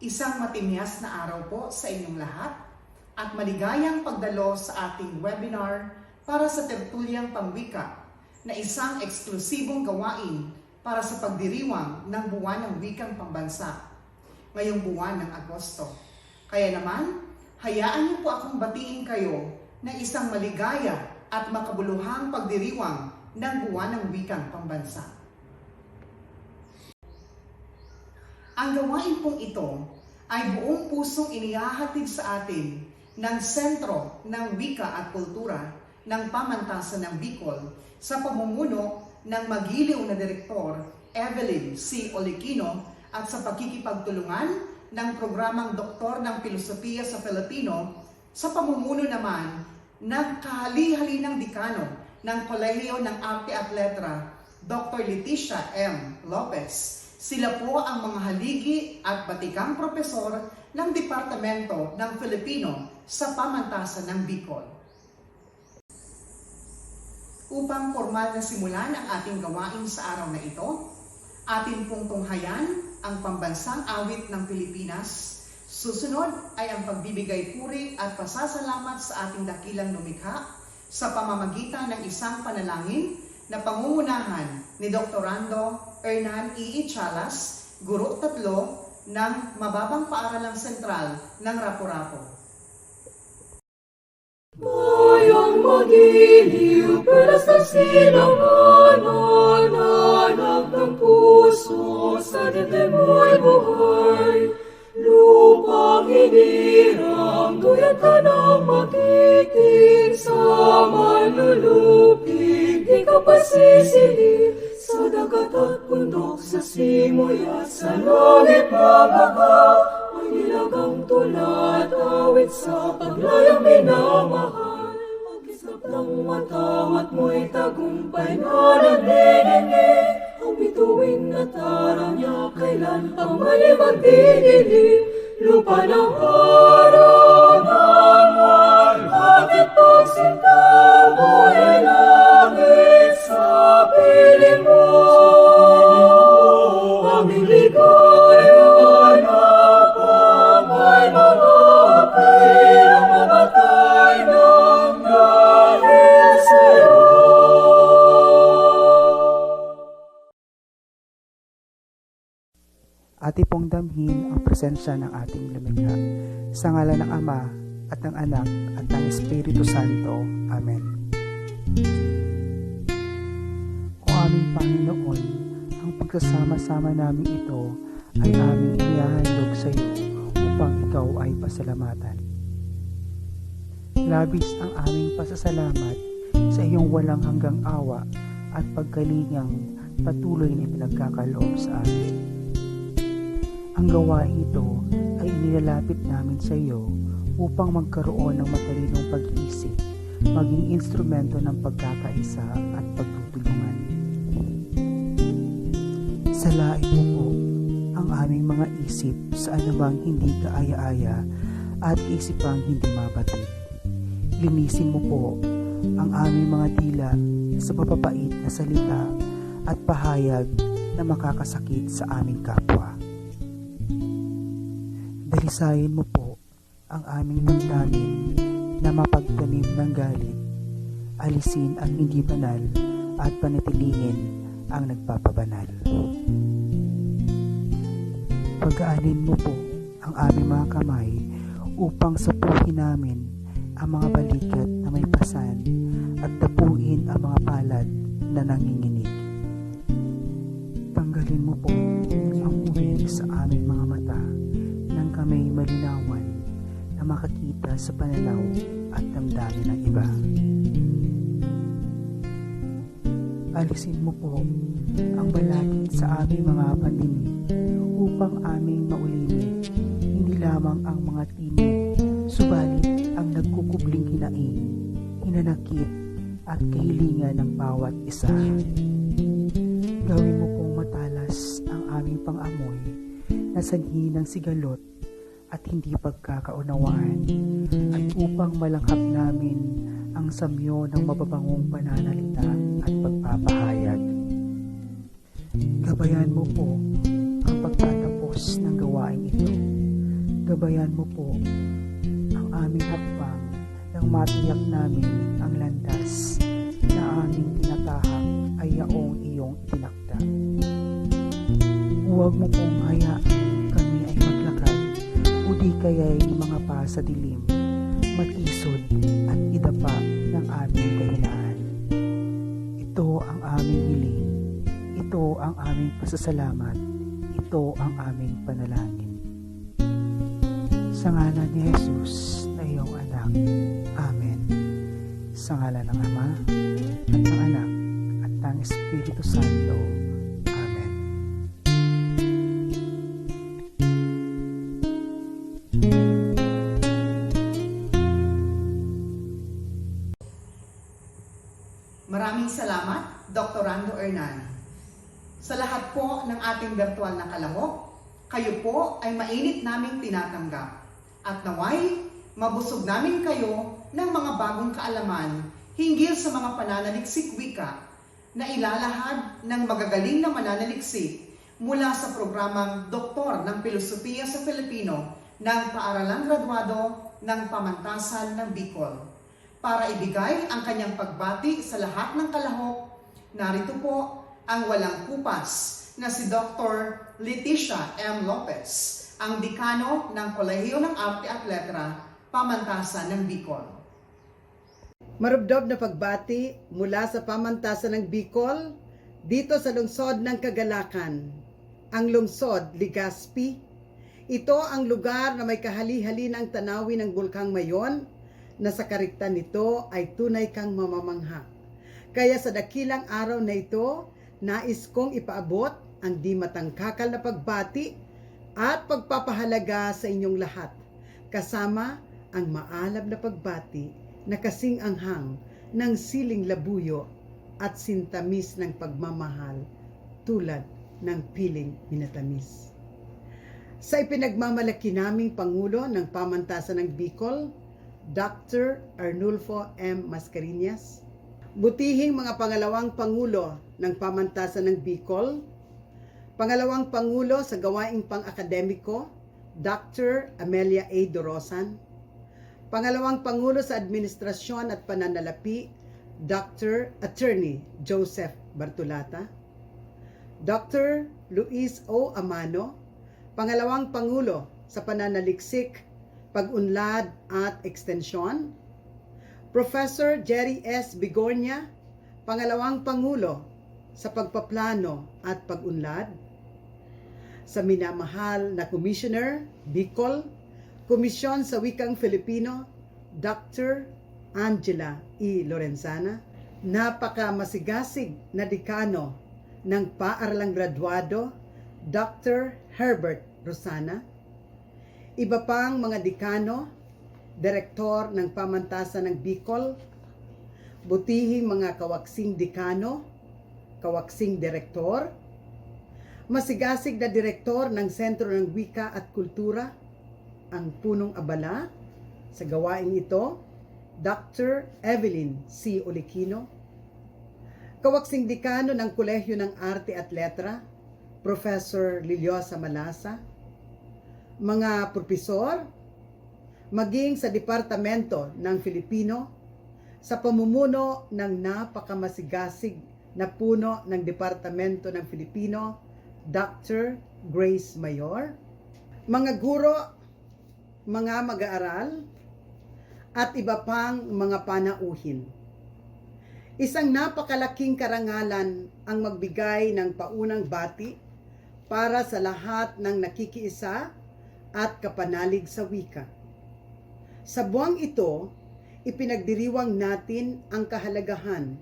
Isang matimyas na araw po sa inyong lahat at maligayang pagdalo sa ating webinar para sa Tertulyang Pangwika na isang eksklusibong gawain para sa pagdiriwang ng buwan ng wikang pambansa ngayong buwan ng Agosto. Kaya naman, hayaan niyo po akong batiin kayo ng isang maligaya at makabuluhang pagdiriwang ng buwan ng wikang pambansa. Ang gawain pong ito ay buong pusong inihahatid sa atin ng Sentro ng Wika at Kultura ng Pamantasan ng Bicol sa pamumuno ng magiliw na Direktor Evelyn C. Oliquino at sa pakikipagtulungan ng Programang Doktor ng Pilosopiya sa Filipino sa pamumuno naman ng kahali-halinang dekano ng Kolehiyo ng Arte at Letra, Dr. Leticia M. Lopez. Sila po ang mga haligi at batikang propesor ng Departamento ng Filipino sa Pamantasan ng Bicol. Upang formal na simulan ang ating gawain sa araw na ito, atin pong tunghayan ang pambansang awit ng Pilipinas. Susunod ay ang pagbibigay puri at pasasalamat sa ating dakilang lumikha sa pamamagitan ng isang panalangin na pangungunahan ni Dr. Rando Hernan E. Chalas, Guro 3 ng Mababang Paaralang Sentral ng Rapu-Rapu. Bayang magiliw, pelas ng silanganan, anak ng puso, sa dibdib mo'y buhay. Lupang hinirang, duyan ka ng magiting, sa manlulupig, di ka pasisilip. Sa dagat at bundok, sa simoy at sa langit mabaga, may nilagang tulad, awit sa paglayang minamahal. Pag-islap ng matawat mo'y tagumpay na nagniningning, ang bituin at araw niya kailan pang mali magdidilim. Lupa ng araw ng at pagsinta mo'y langit sa piling mo. Aming ligaya na pamay mga pirang mamatay ng dahil sa'yo. Ati pong damhin ang presensya ng ating lumikha. Sa ngalan ng Ama at ng Anak at ng Espiritu Santo. Amen. O aming Panginoon, ang pagsasama-sama namin ito ay aming inihahandog sa iyo upang ikaw ay pasalamatan. Labis ang aming pasasalamat sa iyong walang hanggang awa at pagkalingang patuloy na pinagkakaloob sa amin. Ang gawain ito ay inilalapit namin sa iyo upang magkaroon ng matalinong pag-iisip, maging instrumento ng pagkakaisa at pagtutulungan. Salain mo po ang aming mga isip sa anumang hindi kaaya-aya at isipang hindi mabatid. Linisin mo po ang aming mga dila sa papapait na salita at pahayag na makakasakit sa aming kapwa. Dalisayin mo po ang aming damdamin na mapagtanim ng galit, alisin ang hindi banal at panatilingin ang nagpapabanal. Pagaanin mo po ang aming mga kamay upang sapuhin namin ang mga balikat na may pasan at tapuin ang mga palad na nanginginig. Tanggalin mo po ang uwig sa aming mga mata nang kami malinawan na makakita sa pananaw at damdamin ng iba. Alisin mo po ang balakid sa aming mga pandinig upang aming maulimin hindi lamang ang mga tinig, subalit ang nagkukubling hinaing, hinanakit at kahilingan ng bawat isa. Gawin mo pong matalas ang aming pang-amoy na sanhi ng sigalot at hindi pagkakaunawaan, at upang malanghap namin ang samyo ng mababangong pananalita at pagpapahayag. Gabayan mo po ang pagtatapos ng gawain ito gabayan mo po ang aming hakbang nang matiyak namin ang landas na aming tinatahak ay yaong iyong itinakda. Huwag mo pong hayaan kami ay maglakad o di kaya'y mga pa sa dilim, matisod at idapa ng aming dahilan. Ito ang aming hiling, ito ang aming pasasalamat, ito ang aming panalangin. Sa ngalan ni Jesus na iyong anak. Amen. Sa ngalan ng Ama, at ng Anak, at ng Espiritu Santo. Amen. Maraming salamat, Dr. Rando Hernan. Sa lahat po ng ating virtual na kalahok, kayo po ay mainit naming tinatanggap. At naway, mabusog namin kayo ng mga bagong kaalaman hinggil sa mga pananaliksik wika na ilalahad ng magagaling na mananaliksik mula sa programang Doktor ng Pilosopiya sa Filipino ng Paaralang Graduado ng Pamantasan ng Bicol. Para ibigay ang kanyang pagbati sa lahat ng kalahok, narito po ang walang kupas na si Dr. Leticia M. Lopez, ang dekano ng Kolehiyo ng Arte at Letra, Pamantasan ng Bicol. Marubdob na pagbati mula sa Pamantasan ng Bicol dito sa lungsod ng Kagalakan, ang lungsod Legazpi. Ito ang lugar na may kahali-hali ng tanawin ng Bulkang Mayon na sa kariktan nito ay tunay kang mamamangha. Kaya sa dakilang araw na ito, nais kong ipaabot ang di matangkakal na pagbati at pagpapahalaga sa inyong lahat, kasama ang maalab na pagbati na kasing anghang ng siling labuyo at sintamis ng pagmamahal tulad ng piling minatamis. Sa ipinagmamalaki naming Pangulo ng Pamantasan ng Bicol, Dr. Arnulfo M. Mascareñas, butihing mga pangalawang Pangulo ng Pamantasan ng Bicol, pangalawang Pangulo sa gawaing pang-akademiko, Dr. Amelia A. Dorosan, pangalawang Pangulo sa Administrasyon at Pananalapi, Dr. Attorney Joseph Bartolata, Dr. Luis O. Amano, pangalawang Pangulo sa Pananaliksik, Pag-unlad at Ekstensyon, Professor Jerry S. Bigornia, pangalawang Pangulo sa Pagpaplano at Pag-unlad, sa minamahal na Commissioner, Bicol, Komisyon sa Wikang Filipino, Dr. Angela E. Lorenzana, napakamasigasig na dekano ng Paaralang Graduado, Dr. Herbert Rosana, iba pang mga dekano, direktor ng Pamantasan ng Bicol, butihing mga kawaksing dekano, kawaksing direktor, masigasig na direktor ng Sentro ng Wika at Kultura, ang punong abala sa gawaing ito, Dr. Evelyn C. Oliquino, kawaksing dekano ng Kolehiyo ng Arte at Letra, Professor Liliosa Malasa, mga propesor, maging sa Departamento ng Filipino, sa pamumuno ng napakamasigasig na puno ng Departamento ng Filipino, Dr. Grace Mayor, mga guro, mga mag-aaral, at iba pang mga panauhin. Isang napakalaking karangalan ang magbigay ng paunang bati para sa lahat ng nakikiisa at kapanalig sa wika. Sa buwang ito, ipinagdiriwang natin ang kahalagahan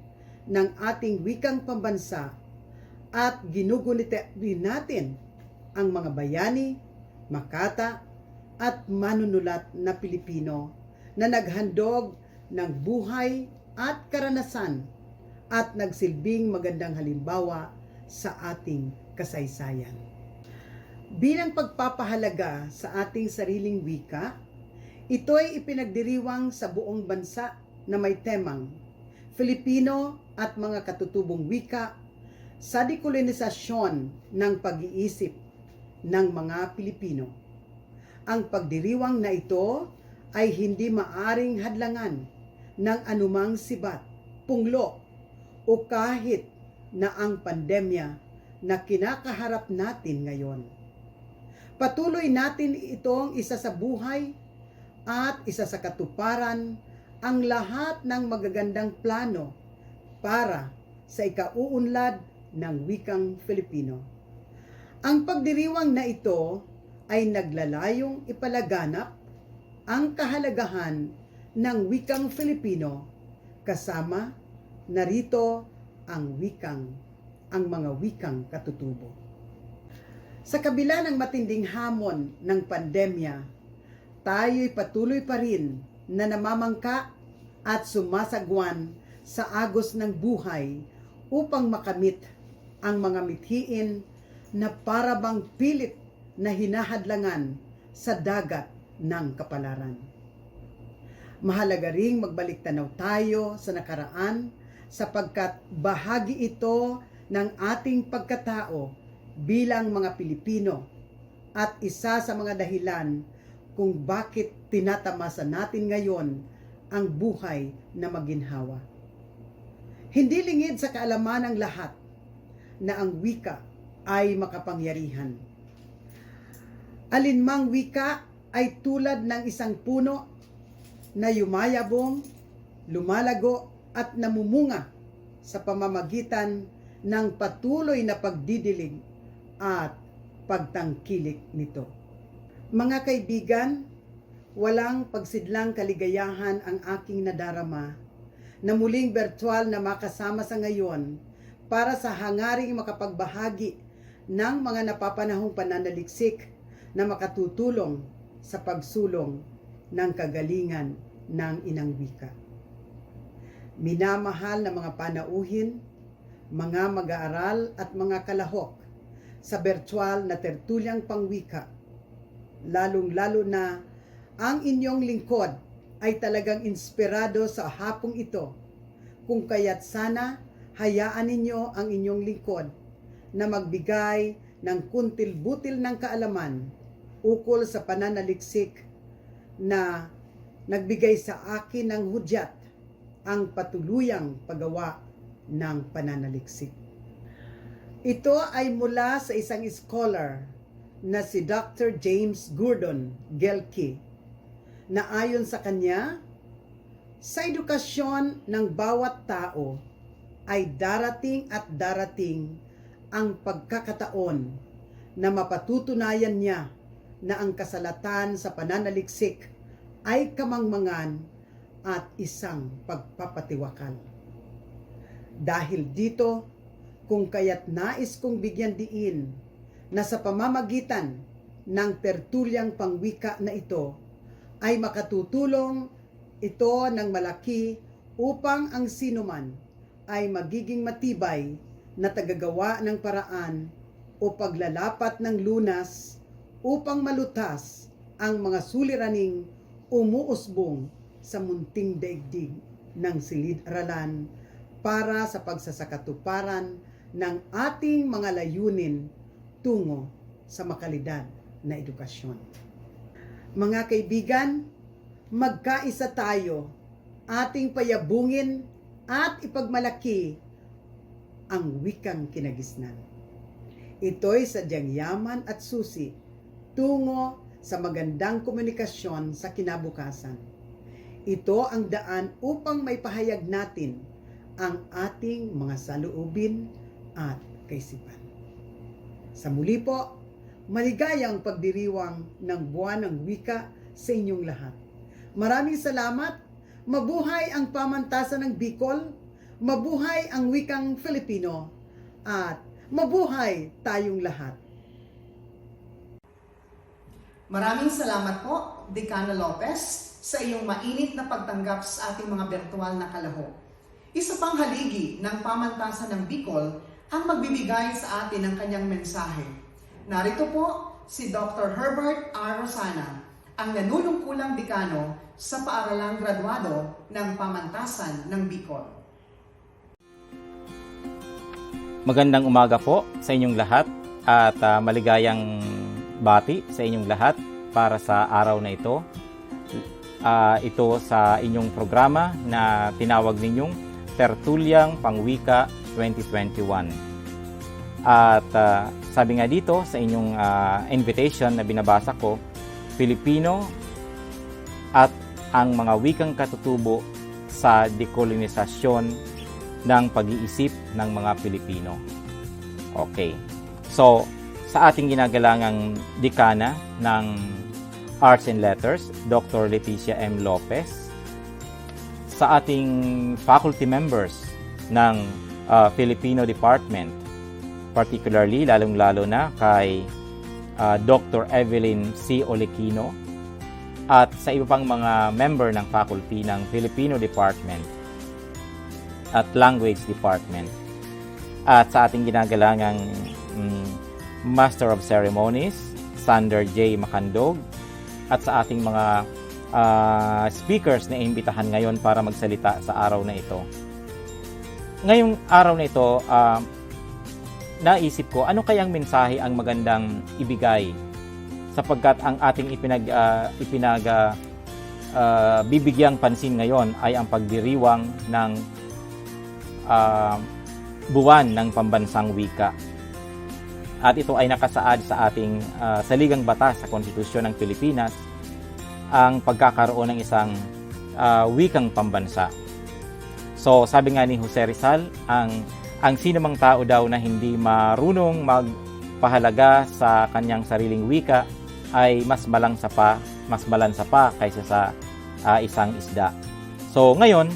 ng ating wikang pambansa at ginugunita rin natin ang mga bayani, makata at manunulat na Pilipino na naghandog ng buhay at karanasan at nagsilbing magandang halimbawa sa ating kasaysayan. Bilang pagpapahalaga sa ating sariling wika, ito'y ipinagdiriwang sa buong bansa na may temang Filipino at mga katutubong wika sa dekolonisasyon ng pag-iisip ng mga Pilipino. Ang pagdiriwang na ito ay hindi maaring hadlangan ng anumang sibat, punglo, o kahit na ang pandemya na kinakaharap natin ngayon. Patuloy natin itong isa sa buhay at isa sa katuparan ang lahat ng magagandang plano para sa ikauunlad ng wikang Filipino. Ang pagdiriwang na ito ay naglalayong ipalaganap ang kahalagahan ng wikang Filipino kasama narito ang mga wikang katutubo. Sa kabila ng matinding hamon ng pandemya, tayo'y patuloy pa rin na namamangka at sumasagwan sa agos ng buhay upang makamit ang mga mithiin na parabang pilit na hinahadlangan sa dagat ng kapalaran. Mahalaga ring magbalik tanaw tayo sa nakaraan sapagkat bahagi ito ng ating pagkatao bilang mga Pilipino at isa sa mga dahilan kung bakit tinatamasa natin ngayon ang buhay na maginhawa. Hindi lingid sa kaalaman ng lahat na ang wika ay makapangyarihan. Alinmang wika ay tulad ng isang puno na yumayabong, lumalago at namumunga sa pamamagitan ng patuloy na pagdidilig at pagtangkilik nito. Mga kaibigan, walang pagsidlang kaligayahan ang aking nadarama na muling virtual na makasama sa ngayon para sa hangaring makapagbahagi ng mga napapanahong pananaliksik na makatutulong sa pagsulong ng kagalingan ng inang wika. Minamahal na mga panauhin, mga mag-aaral at mga kalahok sa virtual na tertulyang pangwika, lalong-lalo na ang inyong lingkod ay talagang inspirado sa hapong ito, kung kaya't sana hayaan ninyo ang inyong lingkod na magbigay ng kuntil-butil ng kaalaman ukol sa pananaliksik na nagbigay sa akin ng hudyat ang patuluyang paggawa ng pananaliksik. Ito ay mula sa isang scholar na si Dr. James Gordon Gelke na ayon sa kanya, sa edukasyon ng bawat tao ay darating at darating ang pagkakataon na mapatutunayan niya na ang kasalatan sa pananaliksik ay kamangmangan at isang pagpapatiwakal. Dahil dito, kung kaya't nais kong bigyan diin na sa pamamagitan ng tertulyang pangwika na ito ay makatutulong ito ng malaki upang ang sinuman ay magiging matibay na tagagawa ng paraan o paglalapat ng lunas upang malutas ang mga suliraning umuusbong sa munting daigdig ng silid-aralan para sa pagsasakatuparan ng ating mga layunin tungo sa makalidad na edukasyon. Mga kaibigan, magkaisa tayo, ating payabungin at ipagmalaki ang wikang kinagisnan. Ito'y sadyang yaman at susi tungo sa magandang komunikasyon sa kinabukasan. Ito ang daan upang maipahayag natin ang ating mga saloobin at kaisipan. Sa muli po, maligayang pagdiriwang ng buwan ng wika sa inyong lahat. Maraming salamat. Mabuhay ang pamantasan ng Bicol, mabuhay ang wikang Filipino, at mabuhay tayong lahat. Maraming salamat po, Decana Lopez, sa iyong mainit na pagtanggap sa ating mga virtual na kalahok. Isa pang haligi ng pamantasan ng Bicol ang magbibigay sa atin ng kanyang mensahe. Narito po si Dr. Herbert R. Rosana, ang nanunungkulang dekano sa paaralang graduado ng pamantasan ng Bicol. Magandang umaga po sa inyong lahat at maligayang bati sa inyong lahat para sa araw na ito. Ito sa inyong programa na tinawag ninyong Tertulyang Pangwika 2021. At sabi nga dito sa inyong invitation na binabasa ko, Pilipino at ang mga wikang katutubo sa dekolonisasyon ng pag-iisip ng mga Pilipino. Okay. So, sa ating ginagalangang dekana ng Arts and Letters, Dr. Leticia M. Lopez, sa ating faculty members ng Filipino Department, particularly, lalong-lalo na kay Dr. Evelyn C. Olequino, at sa iba pang mga member ng faculty ng Filipino Department at Language Department, at sa ating ginagalangang Master of Ceremonies, Sander J. Macandog, at sa ating mga speakers na imbitahan ngayon para magsalita sa araw na ito. Ngayong araw na ito, naisip ko, ano kayang mensahe ang magandang ibigay sapagkat ang ating bibigyang pansin ngayon ay ang pagdiriwang ng buwan ng pambansang wika. At ito ay nakasaad sa ating saligang batas sa Konstitusyon ng Pilipinas, ang pagkakaroon ng isang wikang pambansa. So, sabi nga ni Jose Rizal, ang sinumang tao daw na hindi marunong magpahalaga sa kanyang sariling wika ay mas malansa pa kaysa sa isang isda. So, ngayon,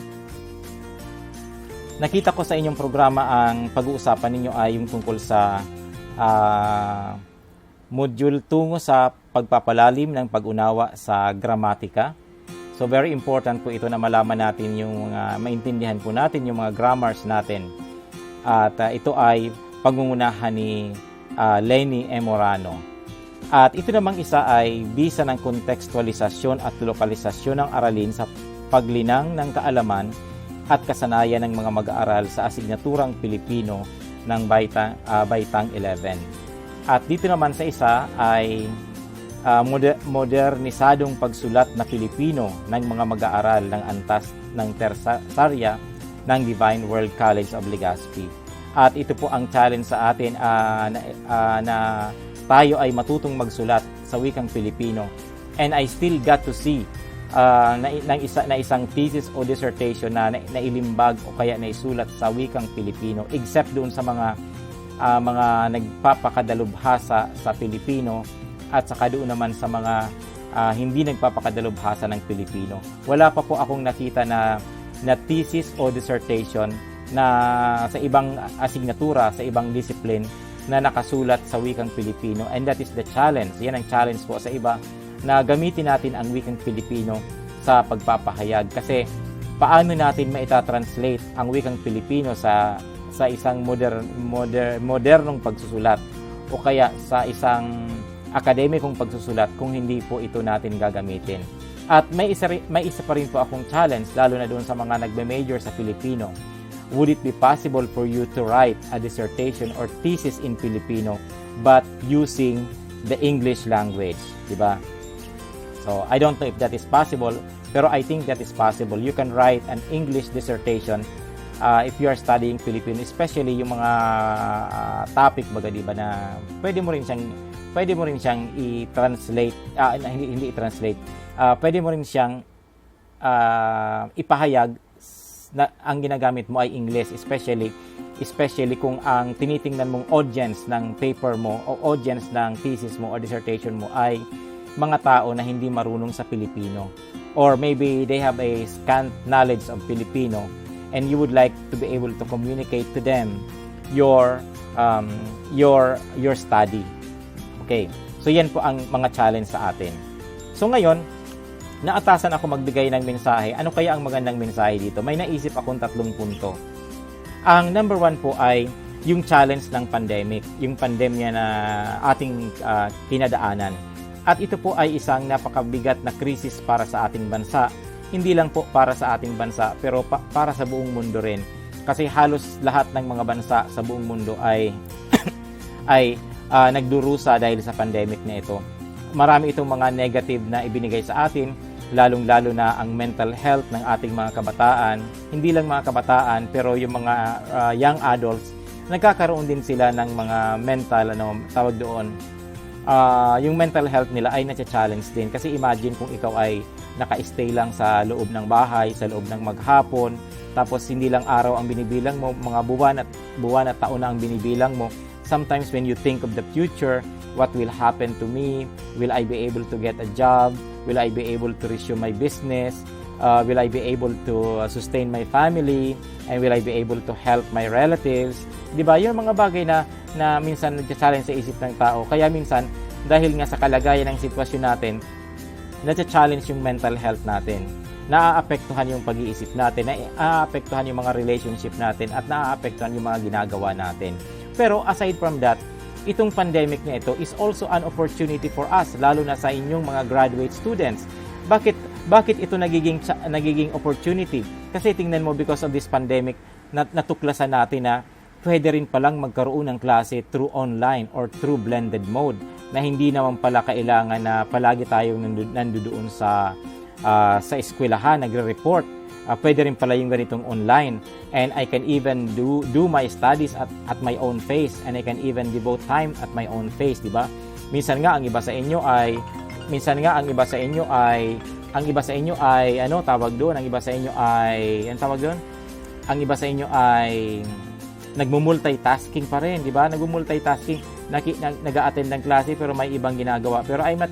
nakita ko sa inyong programa ang pag-uusapan ninyo ay yung tungkol sa module tungo sa pagpapalalim ng pag-unawa sa gramatika. So very important po ito na malaman natin yung maintindihan po natin yung mga grammars natin. At ito ay pangungunahan ni Lenny M. Morano. At ito namang isa ay bisa ng kontekstualisasyon at lokalisasyon ng aralin sa paglinang ng kaalaman at kasanayan ng mga mag-aaral sa asignaturang Pilipino ng Baitang 11. At dito naman sa isa ay modernisadong pagsulat na Pilipino ng mga mag-aaral ng antas ng tersarya ng Divine World College of Legazpi. At ito po ang challenge sa atin na tayo ay matutong magsulat sa wikang Pilipino. And I still got to see na isang thesis o dissertation na nailimbag o kaya naisulat sa wikang Pilipino, except doon sa mga nagpapakadalubhasa sa Pilipino at saka doon naman sa mga hindi nagpapakadalubhasa ng Pilipino. Wala pa po akong nakita na thesis o dissertation na sa ibang asignatura, sa ibang discipline na nakasulat sa wikang Pilipino, and that is the challenge. Yan ang challenge po sa iba, na gamitin natin ang wikang Pilipino sa pagpapahayag. Kasi paano natin maita-translate ang wikang Pilipino sa isang modernong pagsusulat o kaya sa isang akademikong pagsusulat kung hindi po ito natin gagamitin. At may isa pa rin po akong challenge, lalo na doon sa mga nagme-major sa Filipino. Would it be possible for you to write a dissertation or thesis in Filipino but using the English language? Diba? So, I don't know if that is possible, pero I think that is possible. You can write an English dissertation if you are studying Filipino, especially yung mga topic baga, diba, na pwede mo rin siyang i-translate, hindi i-translate, pwede mo rin siyang ipahayag na ang ginagamit mo ay English, especially kung ang tinitingnan mong audience ng paper mo o audience ng thesis mo o dissertation mo ay mga tao na hindi marunong sa Filipino, or maybe they have a scant knowledge of Filipino and you would like to be able to communicate to them your study. Okay, so yan po ang mga challenge sa atin. So ngayon, naatasan ako magbigay ng mensahe. Ano kaya ang magandang mensahe dito? May naisip akong 3 punto. Ang number 1 po ay yung challenge ng pandemic, yung pandemya na ating kinadaanan. At ito po ay isang napakabigat na krisis para sa ating bansa. Hindi lang po para sa ating bansa, pero para sa buong mundo rin. Kasi halos lahat ng mga bansa sa buong mundo ay nagdurusa dahil sa pandemic na ito. marami itong mga negative na ibinigay sa atin, lalong-lalo na ang mental health ng ating mga kabataan. Hindi lang mga kabataan, pero yung mga young adults, nagkakaroon din sila ng mga mental, tawag doon, yung mental health nila ay na-challenge din. Kasi imagine kung ikaw ay naka-stay lang sa loob ng bahay, sa loob ng maghapon, tapos hindi lang araw ang binibilang mo, mga buwan at taon na ang binibilang mo. Sometimes when you think of the future, what will happen to me? Will I be able to get a job? Will I be able to resume my business? Will I be able to sustain my family? And will I be able to help my relatives? Diba? Yung mga bagay na minsan nag-challenge sa isip ng tao. Kaya minsan, dahil nga sa kalagayan ng sitwasyon natin, nag-challenge yung mental health natin. Naaapektuhan yung pag-iisip natin, naaapektuhan yung mga relationship natin, at naaapektuhan yung mga ginagawa natin. Pero aside from that, itong pandemic na ito is also an opportunity for us, lalo na sa inyong mga graduate students. Bakit ito nagiging opportunity? Kasi tingnan mo, because of this pandemic, natuklasan natin na pwede rin palang magkaroon ng klase through online or through blended mode, na hindi naman pala kailangan na palagi tayong nandoon sa eskwelahan, nagre-report. Pwede rin pala yung ganitong online, and I can even do my studies at my own pace, and I can even devote time at my own pace, di ba? Minsan nga ang iba sa inyo ay nagmo-multitasking pa rin, di ba? Nag-multitasking, nag-a-attend ng klase pero may ibang ginagawa. Pero I'm not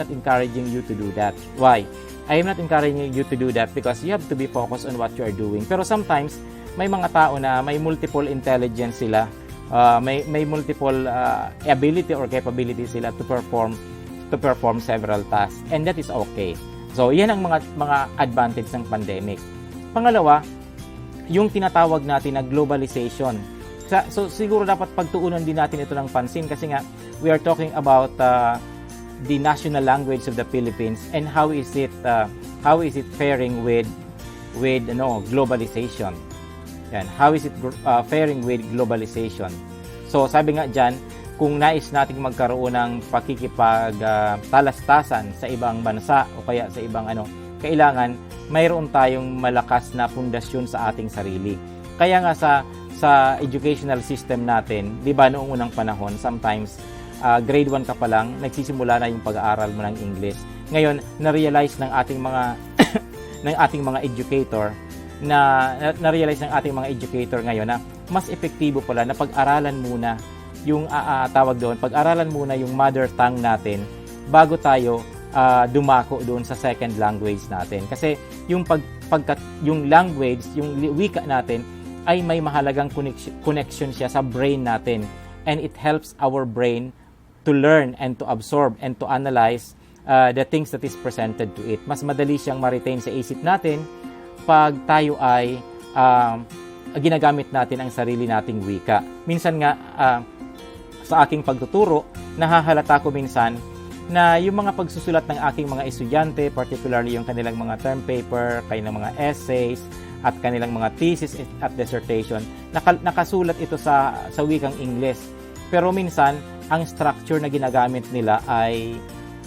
encouraging you to do that. Why? I am not encouraging you to do that because you have to be focused on what you are doing. Pero sometimes, may mga tao na may multiple intelligence sila, may multiple ability or capability sila to perform several tasks. And that is okay. So, yan ang mga advantage ng pandemic. Pangalawa, yung tinatawag natin na globalization. So, siguro dapat pagtuunan din natin ito ng pansin kasi nga, we are talking about the national language of the Philippines and how is it faring with globalization. Yan, how is it faring with globalization? So sabi nga diyan, kung nais nating magkaroon ng pakikipagtalastasan sa ibang bansa o kaya sa ibang kailangan mayroon tayong malakas na pundasyon sa ating sarili. Kaya nga sa educational system natin, 'di ba noong unang panahon, sometimes grade 1 ka pa lang, nagsisimula na yung pag-aaral mo ng English. Ngayon, na-realize ng ating mga educator ngayon na mas epektibo pala na pag-aralan muna yung pag-aralan muna yung mother tongue natin bago tayo dumako doon sa second language natin. Kasi yung yung language, yung wika natin ay may mahalagang connection siya sa brain natin, and it helps our brain to learn and to absorb and to analyze the things that is presented to it. Mas madali siyang ma-retain sa isip natin pag tayo ay ginagamit natin ang sarili nating wika. Minsan nga, sa aking pagtuturo, nahahalata ko minsan na yung mga pagsusulat ng aking mga estudyante, particularly yung kanilang mga term paper, kanilang mga essays, at kanilang mga thesis at dissertation, nakasulat ito sa wikang Ingles. Pero minsan, ang structure na ginagamit nila ay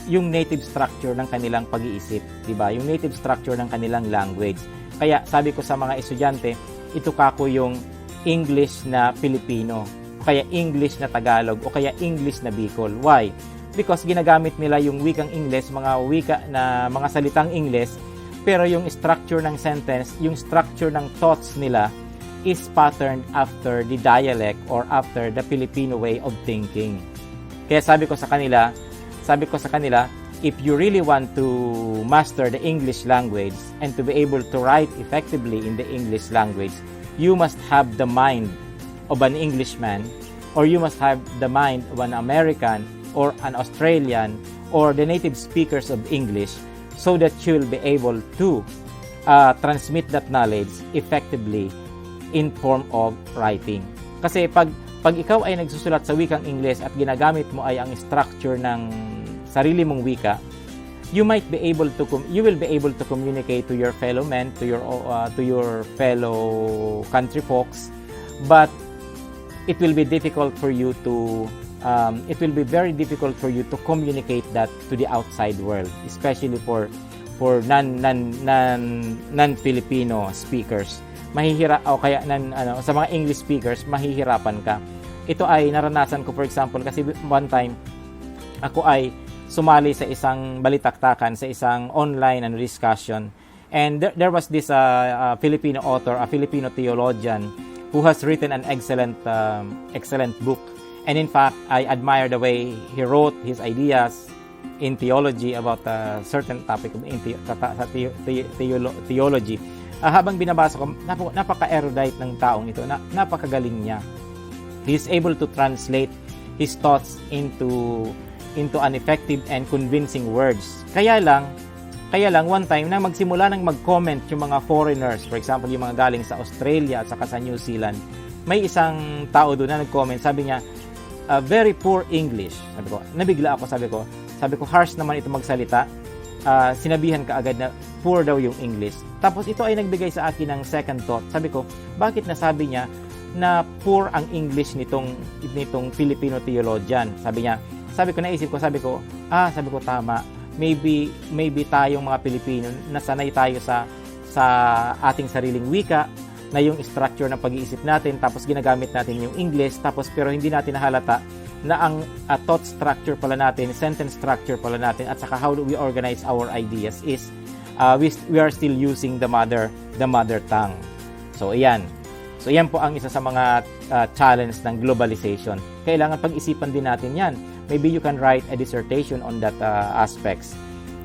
yung native structure ng kanilang pag-iisip, di ba? Yung native structure ng kanilang language. Kaya sabi ko sa mga estudyante, ito kako yung English na Filipino, kaya English na Tagalog, o kaya English na Bicol. Why? Because ginagamit nila yung wikang English, mga salitang English, pero yung structure ng sentence, yung structure ng thoughts nila is patterned after the dialect or after the Filipino way of thinking. Kaya sabi ko sa kanila, if you really want to master the English language and to be able to write effectively in the English language, you must have the mind of an Englishman, or you must have the mind of an American or an Australian or the native speakers of English, so that you will be able to transmit that knowledge effectively in form of writing. Kasi pag ikaw ay nagsusulat sa wikang Ingles at ginagamit mo ay ang structure ng sarili mong wika, you will be able to communicate to your fellow men, to your fellow country folks, but it will be difficult for you to it will be very difficult for you to communicate that to the outside world, especially for non-Filipino speakers. O kaya sa mga English speakers, mahihirapan ka. Ito ay naranasan ko, for example, kasi one time ako ay sumali sa isang balitaktakan, sa isang online discussion, and there was this Filipino author, a Filipino theologian who has written an excellent book. And in fact, I admire the way he wrote his ideas in theology about a certain topic in theology. Habang binabasa ko, napaka-erudite ng taong ito, napakagaling niya. He's able to translate his thoughts into an effective and convincing words. Kaya lang one time na magsimula nang mag-comment yung mga foreigners, for example, yung mga galing sa Australia at saka sa New Zealand, may isang tao doon na nag-comment, sabi niya, very poor English. Sabi ko, nabigla ako, sabi ko, harsh naman ito magsalita. Sinabihan ka agad na poor daw yung English. Tapos ito ay nagbigay sa akin ng second thought. Sabi ko, bakit nasabi niya na poor ang English nitong Filipino theologian? Sabi ko, tama. Maybe tayong mga Pilipino, nasanay tayo sa ating sariling wika, na yung structure ng pag-iisip natin, tapos ginagamit natin yung English, pero hindi natin nahalata na ang thought structure pala natin, sentence structure pala natin, at saka how do we organize our ideas is we are still using the mother tongue. So ayan po ang isa sa mga challenge ng globalization. Kailangan pag-isipan din natin yan. Maybe you can write a dissertation on that aspects.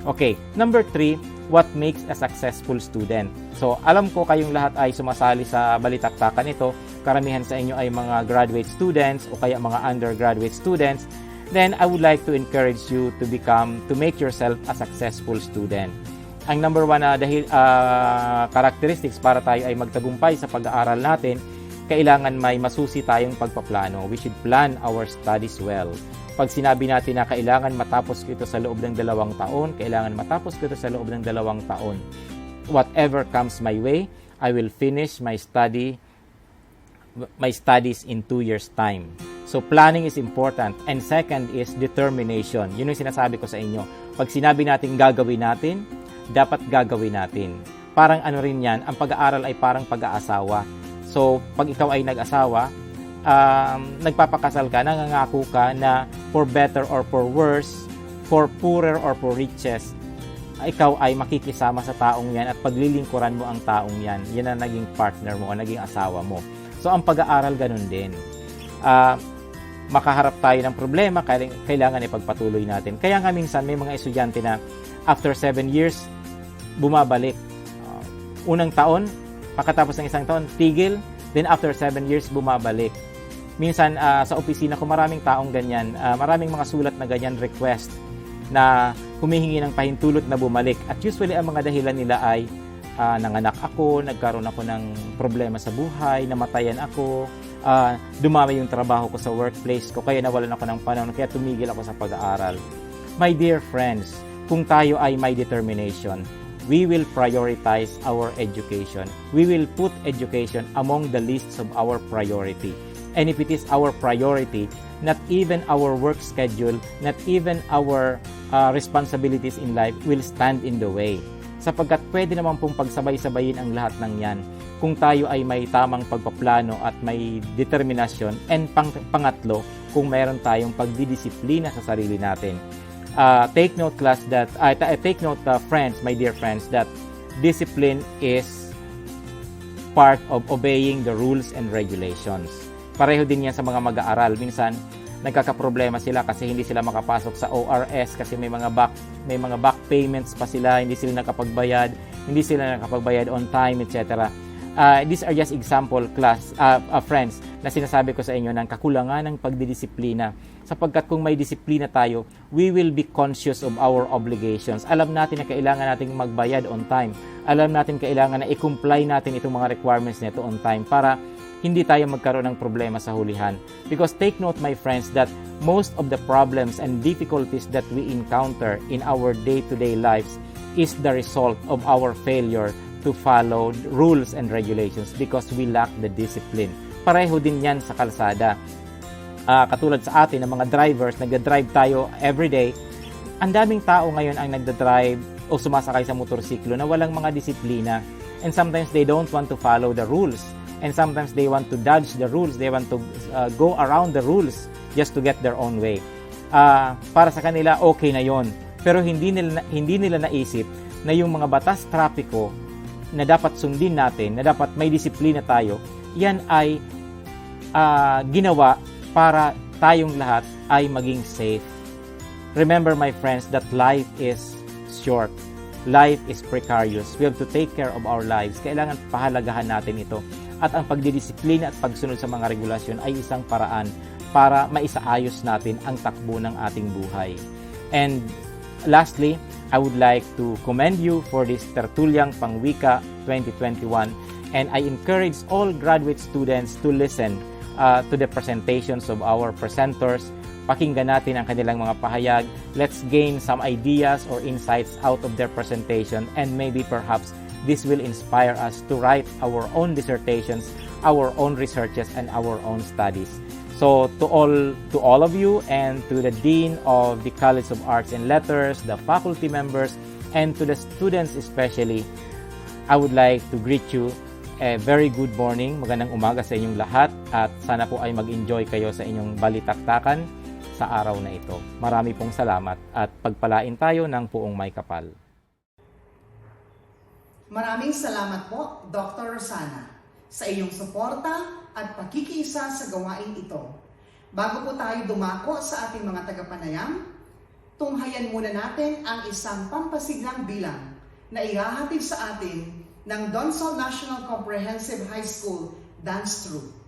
Okay, number 3, what makes a successful student? So, alam ko kayong lahat ay sumasali sa balitaktakan ito. Karamihan sa inyo ay mga graduate students o kaya mga undergraduate students. Then, I would like to encourage you to make yourself a successful student. Ang number 1 characteristics para tayo ay magtagumpay sa pag-aaral natin, kailangan may masusi tayong pagpaplano. We should plan our studies well. Pag sinabi natin na kailangan matapos ko ito sa loob ng 2 taon, whatever comes my way, I will finish my studies in 2 years' time. So planning is important. And second is determination. Yun yung sinasabi ko sa inyo. Pag sinabi natin gagawin natin, dapat gagawin natin. Parang rin yan, ang pag-aaral ay parang pag-aasawa. So pag ikaw ay nag-asawa, nagpapakasal ka, nangangako ka na for better or for worse, for poorer or for riches, ikaw ay makikisama sa taong yan at paglilingkuran mo ang taong yan. Yan ang naging partner mo o naging asawa mo. So ang pag-aaral ganun din. Makaharap tayo ng problema, kailangan ipagpatuloy natin. Kaya nga minsan may mga estudyante na after 7 years, bumabalik. Unang taon, pagkatapos ng isang taon, tigil, then after 7 years, bumabalik. Minsan sa opisina ko maraming taong ganyan, maraming mga sulat na ganyan request na humihingi ng pahintulot na bumalik. At usually ang mga dahilan nila ay nanganak ako, nagkaroon ako ng problema sa buhay, namatayan ako, dumami yung trabaho ko sa workplace ko, kaya nawalan ako ng panahon, kaya tumigil ako sa pag-aaral. My dear friends, kung tayo ay may determination, we will prioritize our education. We will put education among the lists of our priority. And if it is our priority, not even our work schedule, not even our responsibilities in life will stand in the way. Sapagkat pwede naman pong pagsabay-sabayin ang lahat ng yan kung tayo ay may tamang pagpaplano at may determinasyon. And pangatlo, kung meron tayong pagdidisiplina sa sarili natin. Take note friends, my dear friends, that discipline is part of obeying the rules and regulations. Pareho din yan sa mga mag-aaral. Minsan, nagkakaproblema sila kasi hindi sila makapasok sa ORS kasi may mga back payments pa sila, hindi sila nakapagbayad on time, etc. These are just example friends na sinasabi ko sa inyo ng kakulangan ng pagdidisiplina. Sapagkat kung may disiplina tayo, we will be conscious of our obligations. Alam natin na kailangan nating magbayad on time. Alam natin kailangan na i-comply natin itong mga requirements nito on time para hindi tayo magkaroon ng problema sa hulihan. Because take note, my friends, that most of the problems and difficulties that we encounter in our day-to-day lives is the result of our failure to follow rules and regulations because we lack the discipline. Pareho din yan sa kalsada. katulad sa atin ng mga drivers, nagda-drive tayo everyday, ang daming tao ngayon ang nagda-drive o sumasakay sa motorsiklo na walang mga disiplina. And sometimes they don't want to follow the rules. And sometimes they want to dodge the rules. They want to go around the rules just to get their own way. Para sa kanila, okay na yon. Pero hindi nila naisip na yung mga batas trapiko na dapat sundin natin, na dapat may disiplina tayo, yan ay ginawa para tayong lahat ay maging safe. Remember, my friends, that life is short. Life is precarious. We have to take care of our lives. Kailangan pahalagahan natin ito. At ang pagdidisiplina at pagsunod sa mga regulasyon ay isang paraan para maisaayos natin ang takbo ng ating buhay. And lastly, I would like to commend you for this Tertuliang Pangwika 2021, and I encourage all graduate students to listen to the presentations of our presenters. Pakinggan natin ang kanilang mga pahayag. Let's gain some ideas or insights out of their presentation, and maybe perhaps this will inspire us to write our own dissertations, our own researches, and our own studies. So to all of you, and to the Dean of the College of Arts and Letters, the faculty members, and to the students especially, I would like to greet you a very good morning. Magandang umaga sa inyong lahat, at sana po ay mag-enjoy kayo sa inyong balitaktakan sa araw na ito. Marami pong salamat, at pagpalain tayo ng puong may kapal. Maraming salamat po, Dr. Rosana, sa iyong suporta at pakikiisa sa gawain ito. Bago po tayo dumako sa ating mga tagapanayam, tunghayan muna natin ang isang pampasiglang bilang na ihahatid sa atin ng Donsol National Comprehensive High School Dance Troupe.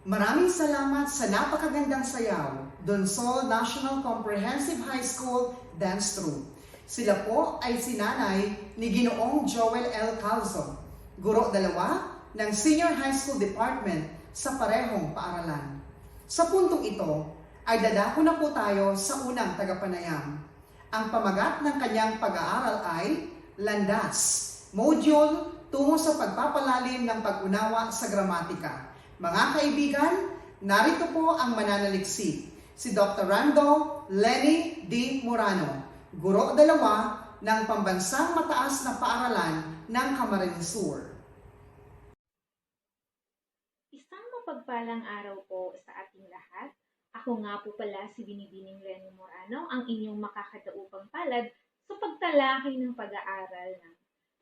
Maraming salamat sa napakagandang sayaw, Donsol National Comprehensive High School Dance Troupe. Sila po ay sinanay ni Ginoong Joel L. Calzo, guro 2 ng Senior High School Department sa parehong paaralan. Sa puntong ito ay dadako na po tayo sa unang tagapanayam. Ang pamagat ng kanyang pag-aaral ay Landas, Module tungo sa pagpapalalim ng pag-unawa sa gramatika. Mga kaibigan, narito po ang mananaliksik, si Dr. Rando Lenny D. Morano, guro 2 ng Pambansang Mataas na Paaralan ng Camarines Sur. Isang mapagpalang araw po sa ating lahat. Ako nga po pala si Binibining Lenny Morano, ang inyong makakadaupang palad sa pagtalakay ng pag-aaral ng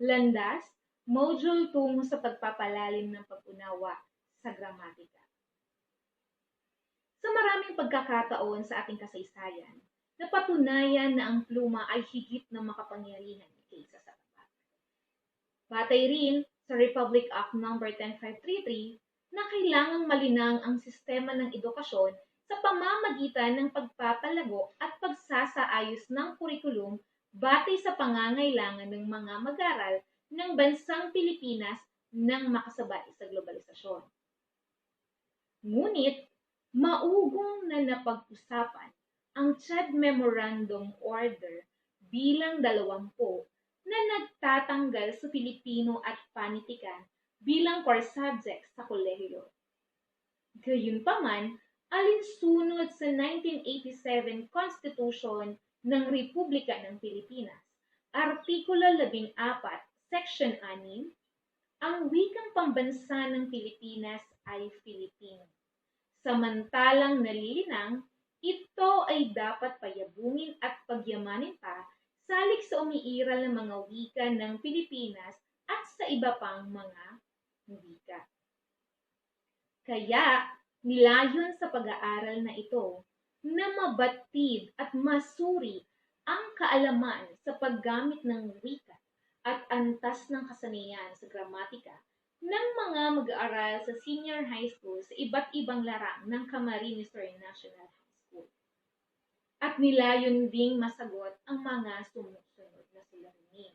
Landas, Module tungo sa pagpapalalim ng pag-unawa sa gramatika. Sa maraming pagkakataon sa ating kasaysayan, napatunayan na ang pluma ay higit na makapangyarihan kaysa sa tapat. Batay rin sa Republic Act No. 10533 na kailangang malinang ang sistema ng edukasyon sa pamamagitan ng pagpapalago at pagsasaayos ng kurikulum batay sa pangangailangan ng mga mag-aral ng bansang Pilipinas nang makasabay sa globalisasyon. Ngunit, maugong na napag-usapan ang CHED Memorandum Order bilang 20 na nagtatanggal sa Pilipino at Panitikan bilang core subject sa kolehiyo. Gayunpaman, alinsunod sa 1987 Constitution ng Republika ng Pilipinas, Artikulo 14, Section 6, ang wikang pambansa ng Pilipinas ay Filipino. Samantalang nalilinang, ito ay dapat payabungin at pagyamanin pa salik sa umiiral ng mga wika ng Pilipinas at sa iba pang mga wika. Kaya, nilayon sa pag-aaral na ito na mabatid at masuri ang kaalaman sa paggamit ng wika at antas ng kasanayan sa gramatika ng mga mag-aaral sa senior high school sa iba't ibang larang ng Camarines Sur National High School. At nilayon ding masagot ang mga sumusunod na suliranin.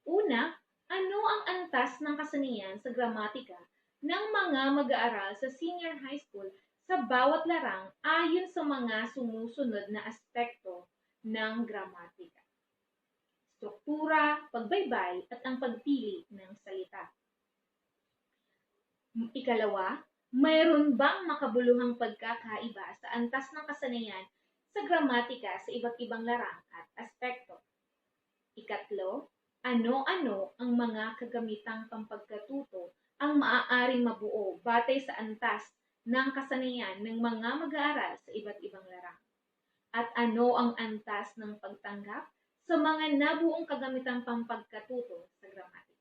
Una, ano ang antas ng kasanayan sa gramatika ng mga mag-aaral sa senior high school sa bawat larang ayon sa mga sumusunod na aspekto ng gramatika? Struktura, pagbaybay, at ang pagpili ng salita. Ikalawa, mayroon bang makabuluhang pagkakaiba sa antas ng kasanayan sa gramatika sa iba't ibang larang at aspekto? Ikatlo, ano-ano ang mga kagamitang pampagkatuto ang maaaring mabuo batay sa antas ng kasanayan ng mga mag-aaral sa iba't ibang larang? At ano ang antas ng pagtanggap sa mga nabuong kagamitang pampagkatuto sa gramatika?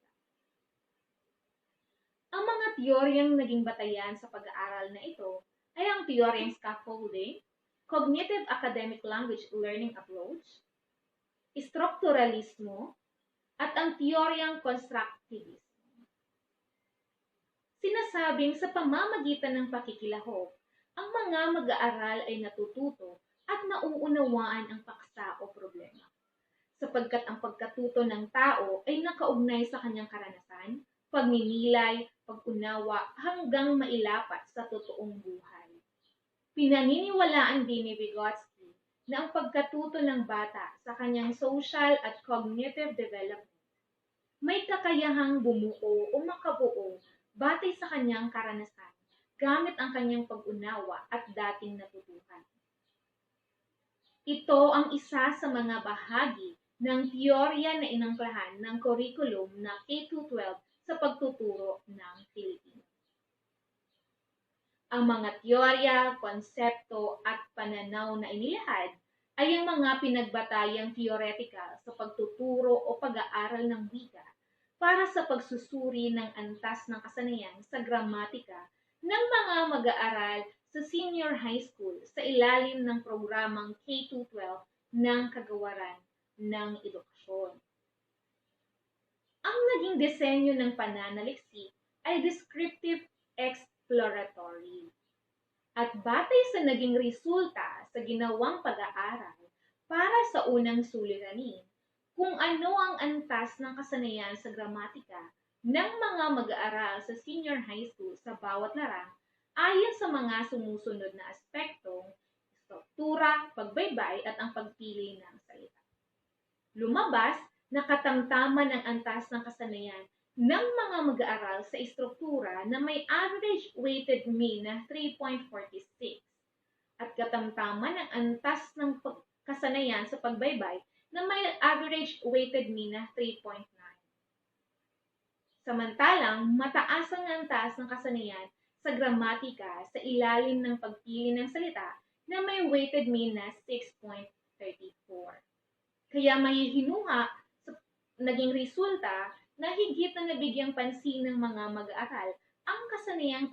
Ang mga teoryang naging batayan sa pag-aaral na ito ay ang teoryang scaffolding, cognitive academic language learning approach, strukturalismo, at ang teoryang constructivism. Sinasabing sa pamamagitan ng pakikilahok, ang mga mag-aaral ay natututo at nauunawaan ang paksa o problema, sapagkat ang pagkatuto ng tao ay nakaugnay sa kanyang karanasan, pagninilay, pag-unawa hanggang mailapat sa totoong buhay. Pinaniniwalaan din ni Vygotsky na ang pagkatuto ng bata sa kanyang social at cognitive development may kakayahang bumuo o makabuo batay sa kanyang karanasan gamit ang kanyang pag-unawa at dating natutuhan. Ito ang isa sa mga bahagi ng teorya na inangklahan ng curriculum na K-12 sa pagtuturo ng Filipino. Ang mga teorya, konsepto at pananaw na inilahad ay ang mga pinagbatayang theoretical sa pagtuturo o pag-aaral ng wika para sa pagsusuri ng antas ng kasanayan sa gramatika ng mga mag-aaral sa senior high school sa ilalim ng programang K-12 ng Kagawaran ng Edukasyon. Ang naging disenyo ng pananaliksik ay descriptive exploratory. At batay sa naging resulta sa ginawang pag-aaral para sa unang suliranin, kung ano ang antas ng kasanayan sa gramatika ng mga mag-aaral sa senior high school sa bawat larang ayon sa mga sumusunod na aspektong struktura, pagbaybay at ang pagpili ng salita. Lumabas na katamtaman ng antas ng kasanayan ng mga mag-aaral sa istruktura na may average weighted mean na 3.46 at katamtaman ng antas ng kasanayan sa pagbaybay na may average weighted mean na 3.9. Samantalang mataas ang antas ng kasanayan sa gramatika sa ilalim ng pagpili ng salita na may weighted mean na 6.34. Kaya may hinuha sa naging resulta na higit na nabigyang pansin ng mga mag-aaral ang kasanayang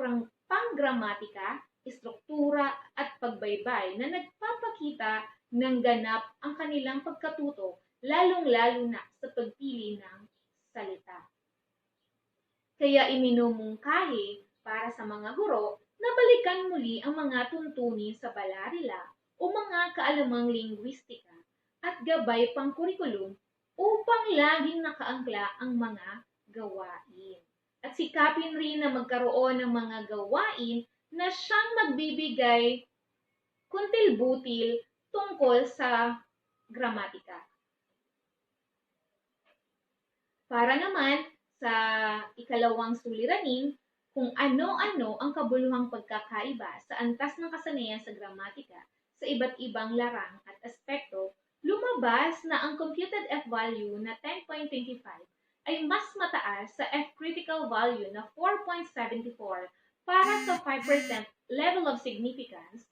panggramatika, istruktura at pagbaybay na nagpapakita ng ganap ang kanilang pagkatuto, lalong-lalo na sa pagpili ng salita. Kaya iminumungkahi para sa mga guro na balikan muli ang mga tuntunin sa balarila o mga kaalamang lingwistika at gabay pang kurikulum upang laging nakaangkla ang mga gawain. At sikapin rin na magkaroon ng mga gawain na siyang magbibigay kuntil-butil tungkol sa gramatika. Para naman sa ikalawang suliranin, kung ano-ano ang kabuluhang pagkakaiba sa antas ng kasanayan sa gramatika sa iba't ibang larang at aspekto, lumabas na ang computed F-value na 10.25 ay mas mataas sa F-critical value na 4.74 para sa 5% level of significance.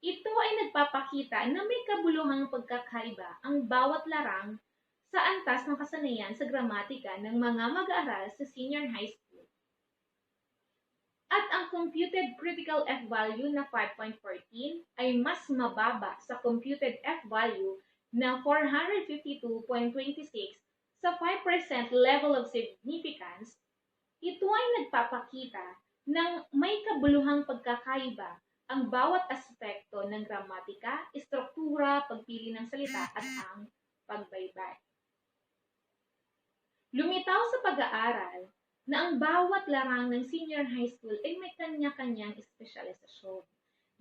Ito ay nagpapakita na may kabuluhang pagkakaiba ang bawat larang sa antas ng kasanayan sa gramatika ng mga mag-aaral sa senior high school. At ang computed critical F-value na 5.14 ay mas mababa sa computed F-value na 452.26 sa 5% level of significance. Ito ay nagpapakita ng may kabuluhang pagkakaiba ang bawat aspekto ng gramatika, istruktura, pagpili ng salita at ang pagbaybay. Lumitaw sa pag-aaral na ang bawat larang ng senior high school ay may kanya-kanyang espesyalisasyon.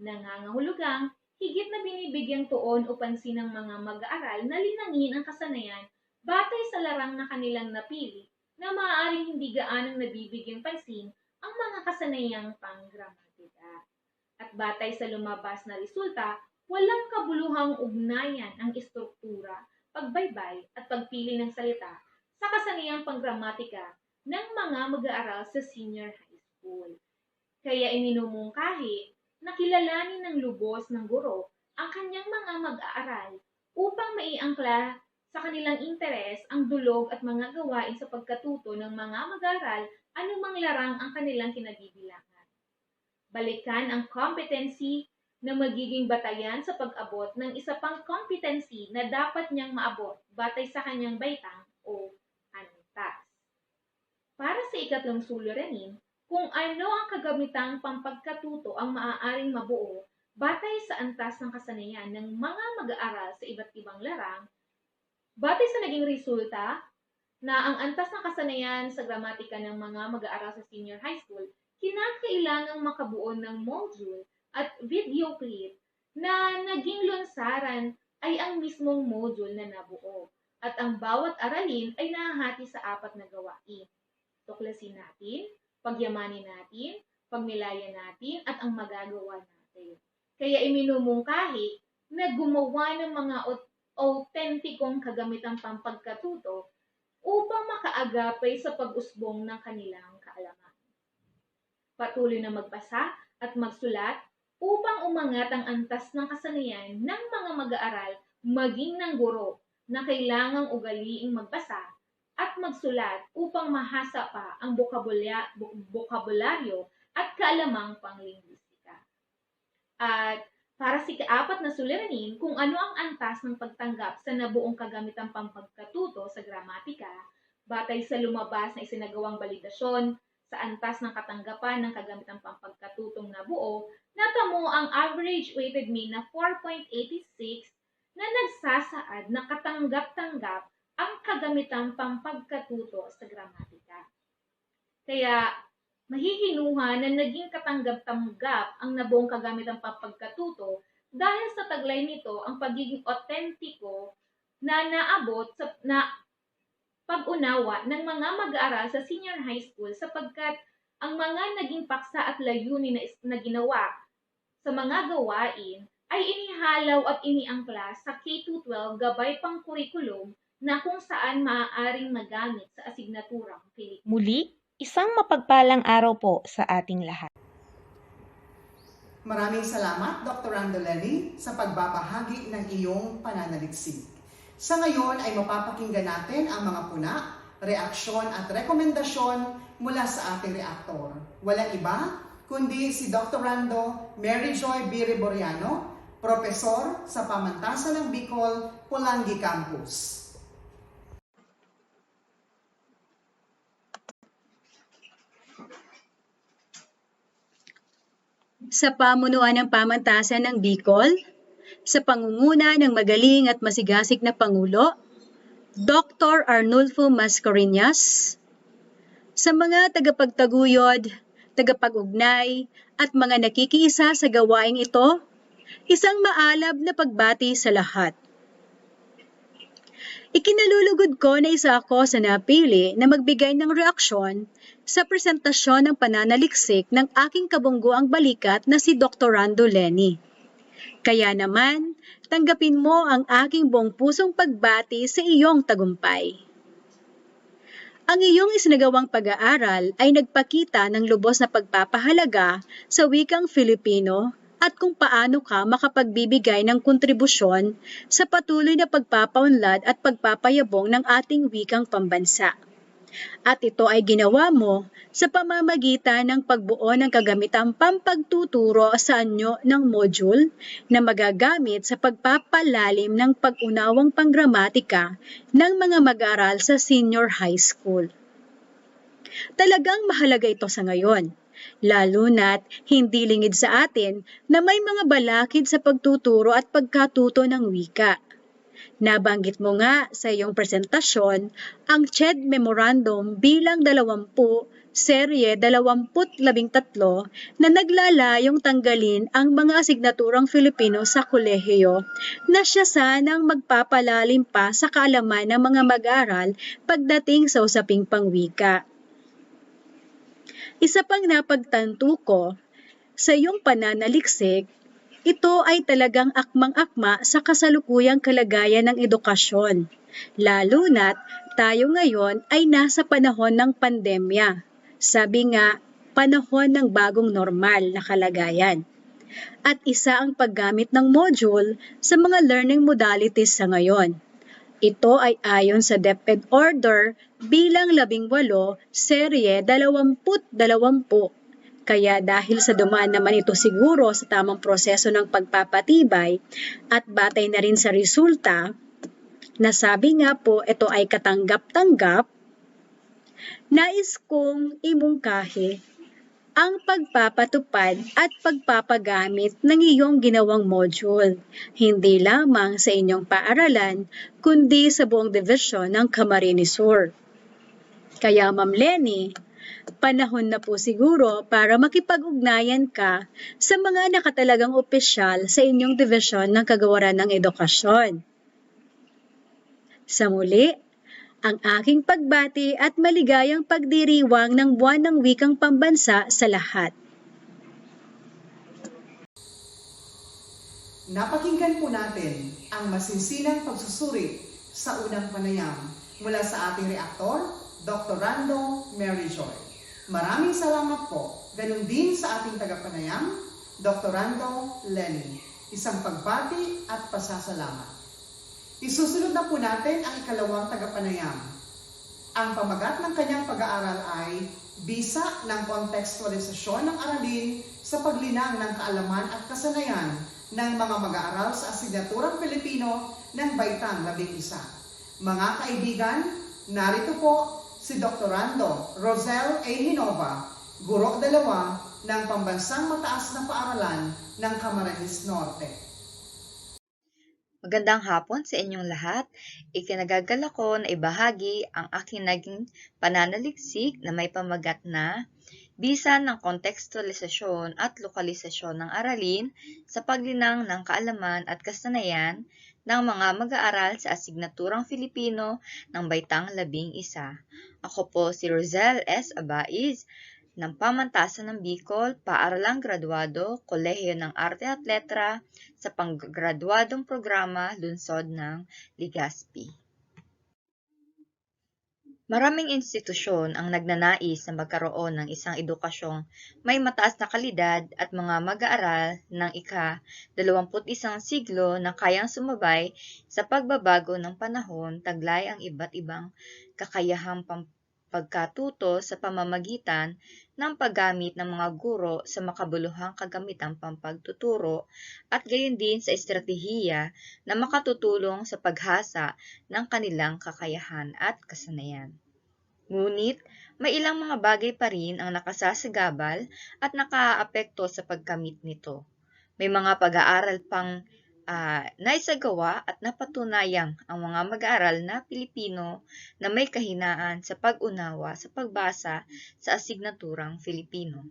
Nangangahulugang higit na binibigyang tuon o pansin ng mga mag-aaral na linangin ang kasanayan batay sa larang na kanilang napili na maaaring hindi gaanong nabibigyang pansin ang mga kasanayang panggramatika. At batay sa lumabas na resulta, walang kabuluhang ugnayan ang istruktura, pagbaybay at pagpili ng salita sa kasanayang panggramatika ng mga mag-aaral sa senior high school. Kaya iminumungkahi na kilalanin ng lubos ng guro ang kanyang mga mag-aaral upang maiangkla sa kanilang interes ang dulog at mga gawain sa pagkatuto ng mga mag-aaral anumang larang ang kanilang kinabibilangan. Balikan ang competency na magiging batayan sa pag-abot ng isa pang competency na dapat niyang maabot batay sa kanyang baitang o antas. Para sa ikatlong suliranin, kung ano ang kagamitang pampagkatuto ang maaaring mabuo batay sa antas ng kasanayan ng mga mag-aaral sa iba't ibang larang, batay sa naging resulta na ang antas ng kasanayan sa gramatika ng mga mag-aaral sa senior high school, kinakailangang makabuo ng module at video clip na naging lunsaran ay ang mismong module na nabuo. At ang bawat aralin ay nahahati sa 4 na gawain. Tuklasin natin, pagyamanin natin, pagnilayan natin, at ang magagawa natin. Kaya iminumungkahi na gumawa ng mga autentikong kagamitang pampagkatuto upang makaagapay sa pag-usbong ng kanilang kaalaman. Patuloy na magbasa at magsulat upang umangat ang antas ng kasanayan ng mga mag-aaral maging ng guro na kailangang ugaliing magbasa at magsulat upang mahasa pa ang bokabularyo at kaalamang panglingwistika. At para sa ika-4 na suliranin, kung ano ang antas ng pagtanggap sa nabuong kagamitang pampagkatuto sa gramatika, batay sa lumabas na isinagawang balidasyon sa antas ng katanggapan ng kagamitang pampagkatutong na buo, natamo ang average weighted mean na 4.86 na nagsasaad na katanggap-tanggap ang kagamitang pampagkatuto sa gramatika. Kaya, mahihinuha na naging katanggap-tanggap ang nabuong kagamitang pampagkatuto dahil sa taglay nito ang pagiging otentiko na naabot na pag-unawa ng mga mag-aaral sa senior high school sapagkat ang mga naging paksa at layunin na ginawa sa mga gawain ay inihalaw at iniangkla sa K-12 gabay pang kurikulum na kung saan maaaring magamit sa asignaturang Pilipino. Muli, isang mapagpalang araw po sa ating lahat. Maraming salamat, Dr. Rando Lenny, sa pagbabahagi ng iyong pananaliksik. Sa ngayon ay mapapakinggan natin ang mga puna, reaksyon at rekomendasyon mula sa ating reaktor. Walang iba kundi si Dr. Rando Mary Joy B. Reboriano, Profesor sa Pamantasan ng Bicol, Pulangi Campus. Sa pamunuan ng pamantasan ng Bicol, sa pangunguna ng magaling at masigasig na Pangulo, Dr. Arnulfo Mascareñas, sa mga tagapagtaguyod, tagapag-ugnay, at mga nakikiisa sa gawaing ito, isang maalab na pagbati sa lahat. Ikinalulugod ko na isa ako sa napili na magbigay ng reaksyon sa presentasyon ng pananaliksik ng aking kabungguang balikat na si Dr. Rando Lenny. Kaya naman, tanggapin mo ang aking buong pusong pagbati sa iyong tagumpay. Ang iyong isinagawang pag-aaral ay nagpakita ng lubos na pagpapahalaga sa wikang Filipino at kung paano ka makapagbibigay ng kontribusyon sa patuloy na pagpapaunlad at pagpapayabong ng ating wikang pambansa. At ito ay ginawa mo sa pamamagitan ng pagbuo ng kagamitang pampagtuturo sa anyo ng module na magagamit sa pagpapalalim ng pag-unawang panggramatika ng mga mag-aaral sa senior high school. Talagang mahalaga ito sa ngayon, lalo na't hindi lingid sa atin na may mga balakid sa pagtuturo at pagkatuto ng wika. Nabanggit mo nga sa iyong presentasyon ang CHED Memorandum bilang 20, serye 2013 na naglalayong tanggalin ang mga asignaturang Filipino sa kolehiyo na siya sanang magpapalalim pa sa kaalaman ng mga mag-aaral pagdating sa usaping pangwika. Isa pang napagtanto ko sa iyong pananaliksik, ito ay talagang akmang-akma sa kasalukuyang kalagayan ng edukasyon, lalo na't tayo ngayon ay nasa panahon ng pandemya. Sabi nga, panahon ng bagong normal na kalagayan. At isa ang paggamit ng module sa mga learning modalities sa ngayon. Ito ay ayon sa DepEd Order bilang 18, serye 2020. Kaya dahil sa dumaan naman ito siguro sa tamang proseso ng pagpapatibay at batay na rin sa resulta, na sabi nga po ito ay katanggap-tanggap, nais kong imungkahi ang pagpapatupad at pagpapagamit ng iyong ginawang module, hindi lamang sa inyong paaralan, kundi sa buong division ng Camarines Sur. Kaya Ma'am Lenny, panahon na po siguro para makipag-ugnayan ka sa mga nakatalagang opisyal sa inyong division ng Kagawaran ng Edukasyon. Sa muli, ang aking pagbati at maligayang pagdiriwang ng Buwan ng Wikang Pambansa sa lahat. Napakinggan po natin ang masinsinang pagsusuri sa unang panayam mula sa ating reaktor, Dr. Rando Mary Joy. Maraming salamat po. Ganun din sa ating tagapanayam, Dr. Rando Lenny. Isang pagbati at pasasalamat. Isusunod na po natin ang ikalawang tagapanayam. Ang pamagat ng kanyang pag-aaral ay bisa ng kontekstualisasyon ng aralin sa paglinang ng kaalaman at kasanayan ng mga mag-aaral sa asignaturang Pilipino ng Baitang 11. Mga kaibigan, narito po si Dr. Rando Rosel A. Hinova, Guro 2 ng Pambansang Mataas na Paaralan ng Camarines Norte. Magandang hapon sa inyong lahat. Ikinagagalak ko na ibahagi ang aking naging pananaliksik na may pamagat na bisa ng kontekstualisasyon at lokalisasyon ng aralin sa paglinang ng kaalaman at kasanayan ng mga mag-aaral sa asignaturang Filipino ng Baitang 11. Ako po si Rosel S. Abaiz ng Pamantasan ng Bicol, Paaralang Graduado, Kolehiyo ng Arte at Letra sa panggraduadong programa Lungsod ng Legazpi. Maraming institusyon ang nagnanais na magkaroon ng isang edukasyong may mataas na kalidad at mga mag-aaral ng ika-21 siglo na kayang sumabay sa pagbabago ng panahon, taglay ang iba't ibang kakayahang pagkatuto sa pamamagitan ng paggamit ng mga guro sa makabuluhang kagamitang pampagtuturo at gayon din sa estratehiya na makatutulong sa paghasa ng kanilang kakayahan at kasanayan. Ngunit, may ilang mga bagay pa rin ang nakasasagabal at nakaaapekto sa pagkamit nito. May mga pag-aaral pang naisagawa at napatunayang ang mga mag-aaral na Pilipino na may kahinaan sa pag-unawa sa pagbasa sa asignaturang Filipino.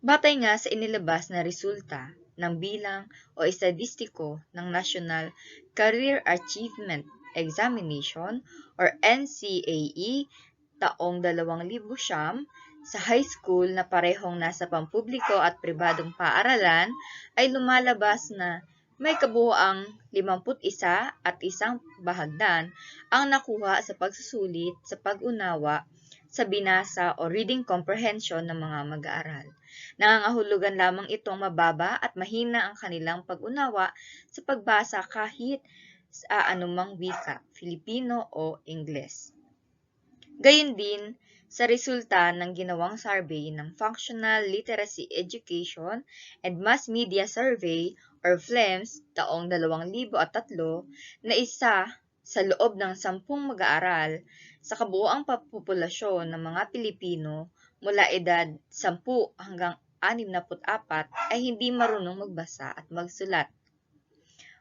Batay nga sa inilabas na resulta ng bilang o estadistiko ng National Career Achievement Examination or NCAE taong 2009 sa high school na parehong nasa pampubliko at pribadong paaralan ay lumalabas na may kabuuang 51 at isang bahagdan ang nakuha sa pagsusulit sa pag-unawa sa binasa o reading comprehension ng mga mag-aaral. Nangangahulugan lamang itong mababa at mahina ang kanilang pag-unawa sa pagbasa kahit sa anumang wika, Filipino o Ingles. Gayun din, sa resulta ng ginawang survey ng Functional Literacy Education and Mass Media Survey or FLEMS taong 2003 na isa sa loob ng 10 mag-aaral sa kabuuang populasyon ng mga Pilipino mula edad 10 hanggang 64 ay hindi marunong magbasa at magsulat.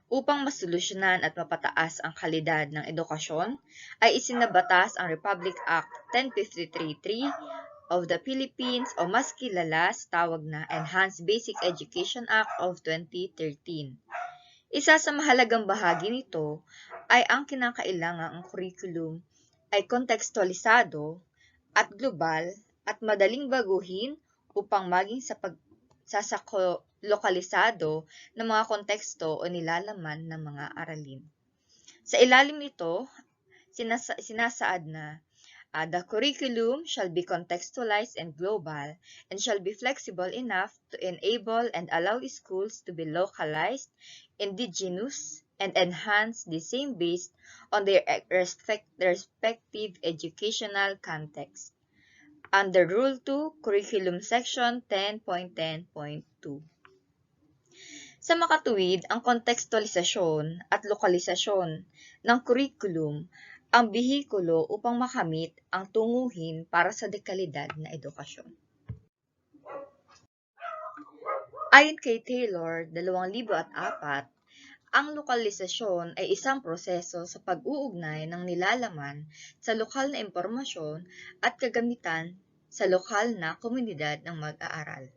Upang masolusyonan at mapataas ang kalidad ng edukasyon, ay isinabatas ang Republic Act 10533 of the Philippines o mas kilala sa tawag na Enhanced Basic Education Act of 2013. Isa sa mahalagang bahagi nito ay ang kinakailangan ang curriculum ay kontekstualisado at global at madaling baguhin upang maging lokalisado ng mga konteksto o nilalaman ng mga aralin. Sa ilalim nito, sinasaad na the curriculum shall be contextualized and global and shall be flexible enough to enable and allow schools to be localized, indigenous, and enhance the same based on their respective educational context. Under Rule 2, Curriculum Section 10.10.2. Sa makatuwid, ang kontekstualisasyon at lokalisasyon ng curriculum ang bihikulo upang makamit ang tunguhin para sa dekalidad na edukasyon. Ayon kay Taylor, 2004, ang lokalisasyon ay isang proseso sa pag-uugnay ng nilalaman sa lokal na impormasyon at kagamitan sa lokal na komunidad ng mag-aaral.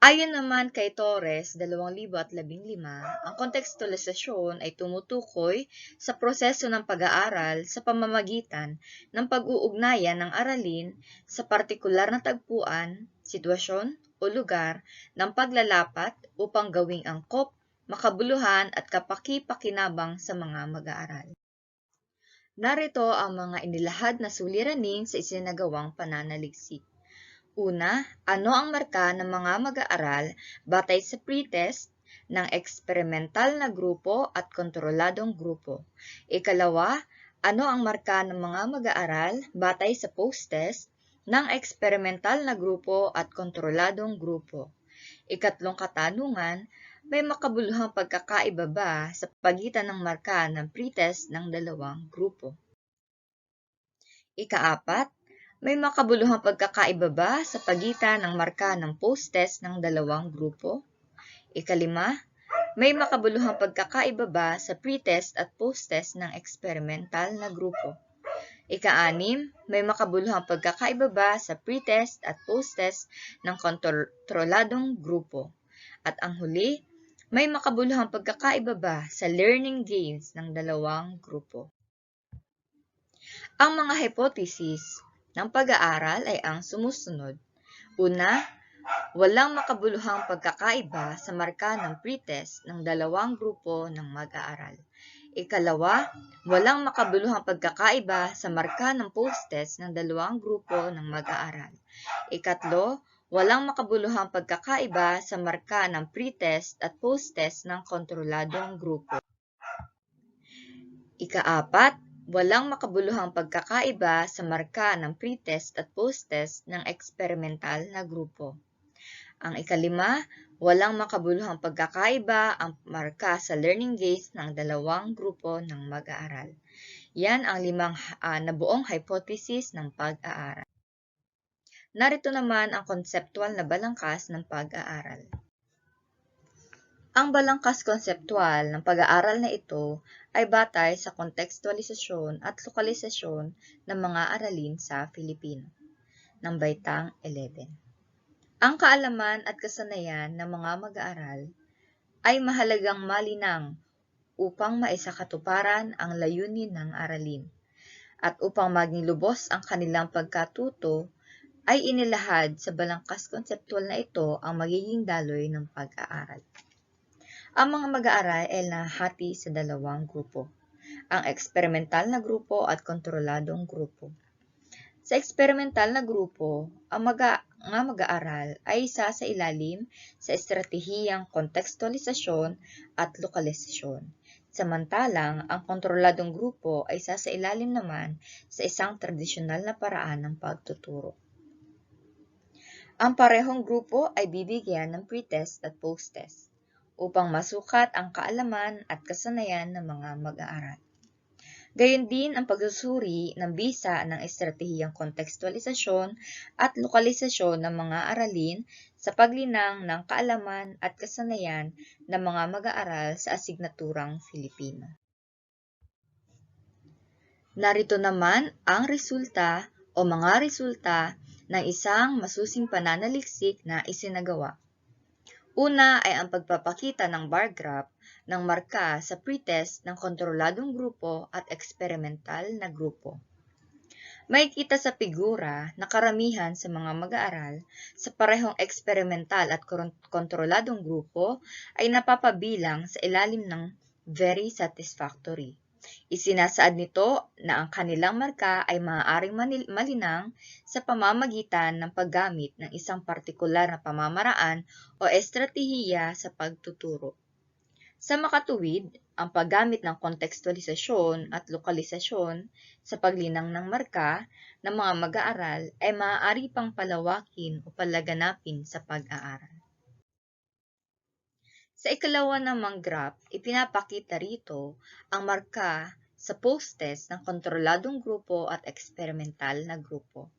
Ayon naman kay Torres, 2015, ang kontekstualisasyon ay tumutukoy sa proseso ng pag-aaral sa pamamagitan ng pag-uugnayan ng aralin sa partikular na tagpuan, sitwasyon o lugar ng paglalapat upang gawing angkop, makabuluhan at kapaki-pakinabang sa mga mag-aaral. Narito ang mga inilahad na suliranin sa isinagawang pananaliksik. Una, ano ang marka ng mga mag-aaral batay sa pretest ng eksperimental na grupo at kontroladong grupo? Ikalawa, ano ang marka ng mga mag-aaral batay sa post-test ng eksperimental na grupo at kontroladong grupo? Ikatlong katanungan, may makabuluhang pagkakaiba ba sa pagitan ng marka ng pretest ng dalawang grupo? Ika-4, may makabuluhang pagkakaiba ba sa pagitan ng marka ng post-test ng dalawang grupo? Ika-5, may makabuluhang pagkakaiba ba sa pre-test at post-test ng experimental na grupo? Ika-6, may makabuluhang pagkakaiba ba sa pre-test at post-test ng kontroladong grupo? At ang huli, may makabuluhang pagkakaiba ba sa learning gains ng dalawang grupo? Ang mga hypothesis ng pag-aaral ay ang sumusunod. Una, walang makabuluhang pagkakaiba sa marka ng pre-test ng dalawang grupo ng mag-aaral. Ikalawa, walang makabuluhang pagkakaiba sa marka ng post-test ng dalawang grupo ng mag-aaral. Ikatlo, walang makabuluhang pagkakaiba sa marka ng pre-test at post-test ng kontroladong grupo. Ika-4, walang makabuluhang pagkakaiba sa marka ng pre-test at post-test ng eksperimental na grupo. Ang ika-5, walang makabuluhang pagkakaiba ang marka sa learning gains ng dalawang grupo ng mag-aaral. Yan ang 5 nabuong hypothesis ng pag-aaral. Narito naman ang konseptual na balangkas ng pag-aaral. Ang balangkas konseptual ng pag-aaral na ito ay batay sa kontekstualisasyon at lokalisasyon ng mga aralin sa Filipino, ng Baitang 11. Ang kaalaman at kasanayan ng mga mag-aaral ay mahalagang malinang upang maisakatuparan ang layunin ng aralin, at upang maging lubos ang kanilang pagkatuto ay inilahad sa balangkas konseptual na ito ang magiging daloy ng pag-aaral. Ang mga mag-aaral ay nahati sa dalawang grupo, ang eksperimental na grupo at kontroladong grupo. Sa eksperimental na grupo, ang mag-aaral ay isa sa ilalim sa estratehiyang kontekstualisasyon at lokalisasyon. Samantalang, ang kontroladong grupo ay isa sa ilalim naman sa isang tradisyonal na paraan ng pagtuturo. Ang parehong grupo ay bibigyan ng pre-test at post-test upang masukat ang kaalaman at kasanayan ng mga mag-aaral. Gayon din ang pagsusuri ng bisa ng estratehiyang kontekstualisasyon at lokalisasyon ng mga aralin sa paglinang ng kaalaman at kasanayan ng mga mag-aaral sa asignaturang Filipino. Narito naman ang resulta o mga resulta ng isang masusing pananaliksik na isinagawa. Una ay ang pagpapakita ng bar graph ng marka sa pre-test ng kontroladong grupo at eksperimental na grupo. Makikita sa figura na karamihan sa mga mag-aaral sa parehong eksperimental at kontroladong grupo ay napapabilang sa ilalim ng very satisfactory. Isinasaad nito na ang kanilang marka ay maaaring malinang sa pamamagitan ng paggamit ng isang partikular na pamamaraan o estratehiya sa pagtuturo. Sa makatuwid, ang paggamit ng kontekstualisasyon at lokalisasyon sa paglinang ng marka ng mga mag-aaral ay maaari pang palawakin o palaganapin sa pag-aaral. Sa ikalawa namang graph, ipinapakita rito ang marka sa post-test ng kontroladong grupo at eksperimental na grupo.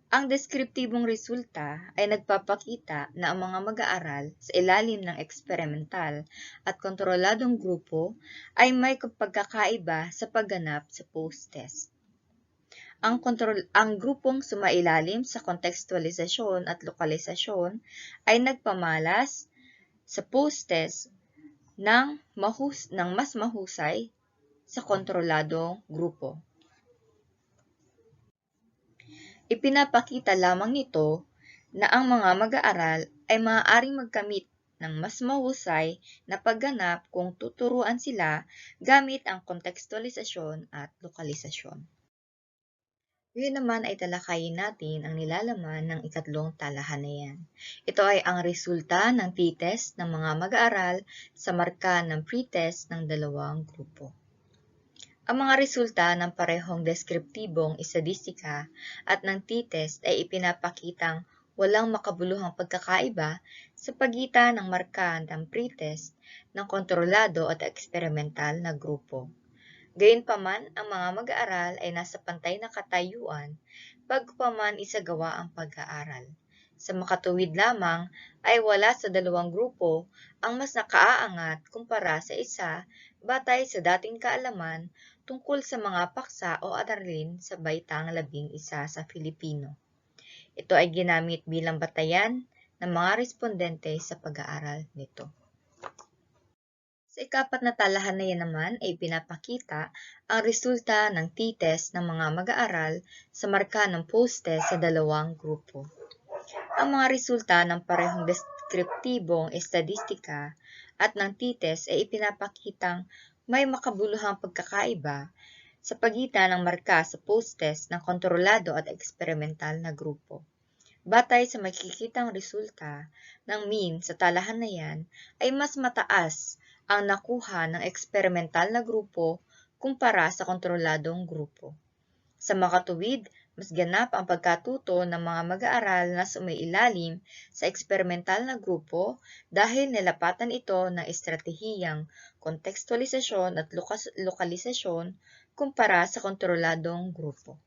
Ang deskriptibong resulta ay nagpapakita na ang mga mag-aaral sa ilalim ng eksperimental at kontroladong grupo ay may pagkakaiba sa pagganap sa post-test. Ang grupong sumailalim sa kontekstualisasyon at lokalisasyon ay nagpamalas sa post-test ng mas mahusay sa kontroladong grupo. Ipinapakita lamang nito na ang mga mag-aaral ay maaaring magkamit ng mas mahusay na pagganap kung tuturuan sila gamit ang kontekstualisasyon at lokalisasyon. Ngayon naman ay talakayin natin ang nilalaman ng ikatlong talahanayan. Ito ay ang resulta ng t-test ng mga mag-aaral sa marka ng pre-test ng dalawang grupo. Ang mga resulta ng parehong deskriptibong estadistika at ng t-test ay ipinapakitang walang makabuluhang pagkakaiba sa pagitan ng marka ng pre-test ng kontrolado at eksperimental na grupo. Gayunpaman, ang mga mag-aaral ay nasa pantay na katayuan bago pa man isagawa ang pag-aaral. Sa makatuwid lamang ay wala sa dalawang grupo ang mas nakaaangat kumpara sa isa batay sa dating kaalaman tungkol sa mga paksa o aralin sa Baitang 11 sa Filipino. Ito ay ginamit bilang batayan ng mga respondente sa pag-aaral nito. Sa ikapat na talahanayan naman ay pinapakita ang resulta ng t-test ng mga mag-aaral sa marka ng post-test sa dalawang grupo. Ang mga resulta ng parehong deskriptibong estadistika at ng t-test ay ipinapakitang may makabuluhang pagkakaiba sa pagitan ng marka sa post-test ng kontrolado at eksperimental na grupo. Batay sa makikitang resulta ng mean sa talahanayan ay mas mataas ang nakuha ng eksperimental na grupo kumpara sa kontroladong grupo. Sa makatuwid, mas ganap ang pagkatuto ng mga mag-aaral na sumailalim sa eksperimental na grupo dahil nilapatan ito ng estratehiyang kontekstualisasyon at lokalisasyon kumpara sa kontroladong grupo.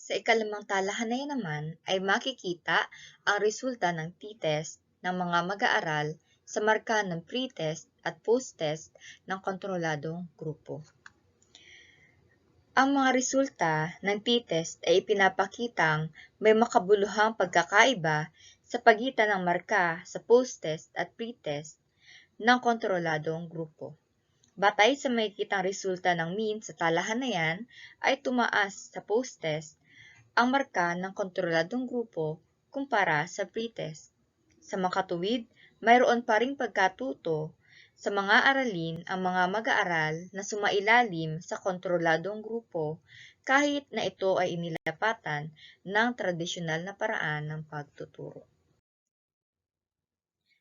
Sa ikalimang talahanayan naman ay makikita ang resulta ng t-test ng mga mag-aaral sa marka ng pre-test at post-test ng kontroladong grupo. Ang mga resulta ng t-test ay ipinapakitang may makabuluhang pagkakaiba sa pagitan ng marka sa post-test at pre-test ng kontroladong grupo. Batay sa makikitang resulta ng mean sa talahanayan ay tumaas sa post-test ang marka ng kontroladong grupo kumpara sa pre-test. Sa makatuwid, mayroon pa ring pagkatuto sa mga aralin ang mga mag-aaral na sumailalim sa kontroladong grupo kahit na ito ay inilapatan ng tradisyonal na paraan ng pagtuturo.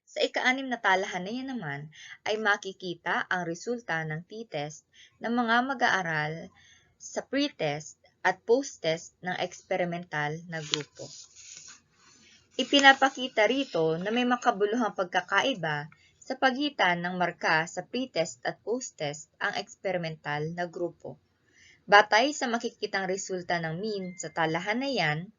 Sa ika-6 na talahanayan naman ay makikita ang resulta ng t-test ng mga mag-aaral sa pre-test at post-test ng eksperimental na grupo. Ipinapakita rito na may makabuluhang pagkakaiba sa pagitan ng marka sa pre-test at post-test ang eksperimental na grupo. Batay sa makikitang resulta ng mean sa talahanayan,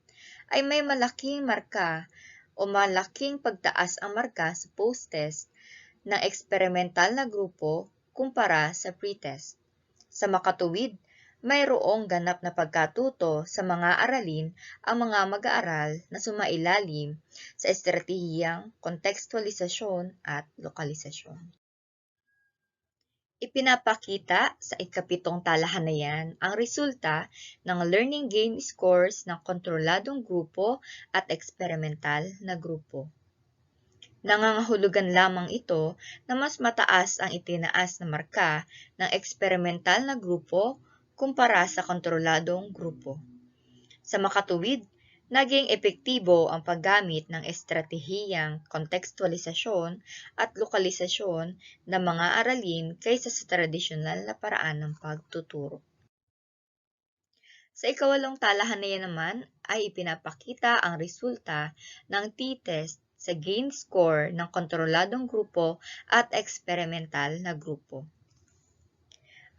ay may malaking marka o malaking pagtaas ang marka sa post-test ng eksperimental na grupo kumpara sa pre-test. Sa makatuwid, mayroong ganap na pagkatuto sa mga aralin ang mga mag-aaral na sumailalim sa estratehiyang kontekstualisasyon at lokalisasyon. Ipinapakita sa ika-7 talahanayan ang resulta ng learning gain scores ng kontroladong grupo at eksperimental na grupo. Nangangahulugan lamang ito na mas mataas ang itinaas na marka ng eksperimental na grupo kumpara sa kontroladong grupo. Sa makatuwid, naging epektibo ang paggamit ng estratehiyang kontekstualisasyon at lokalisasyon ng mga aralin kaysa sa tradisyonal na paraan ng pagtuturo. Sa ika-8 talahanayan naman ay ipinapakita ang resulta ng t-test sa gain score ng kontroladong grupo at eksperimental na grupo.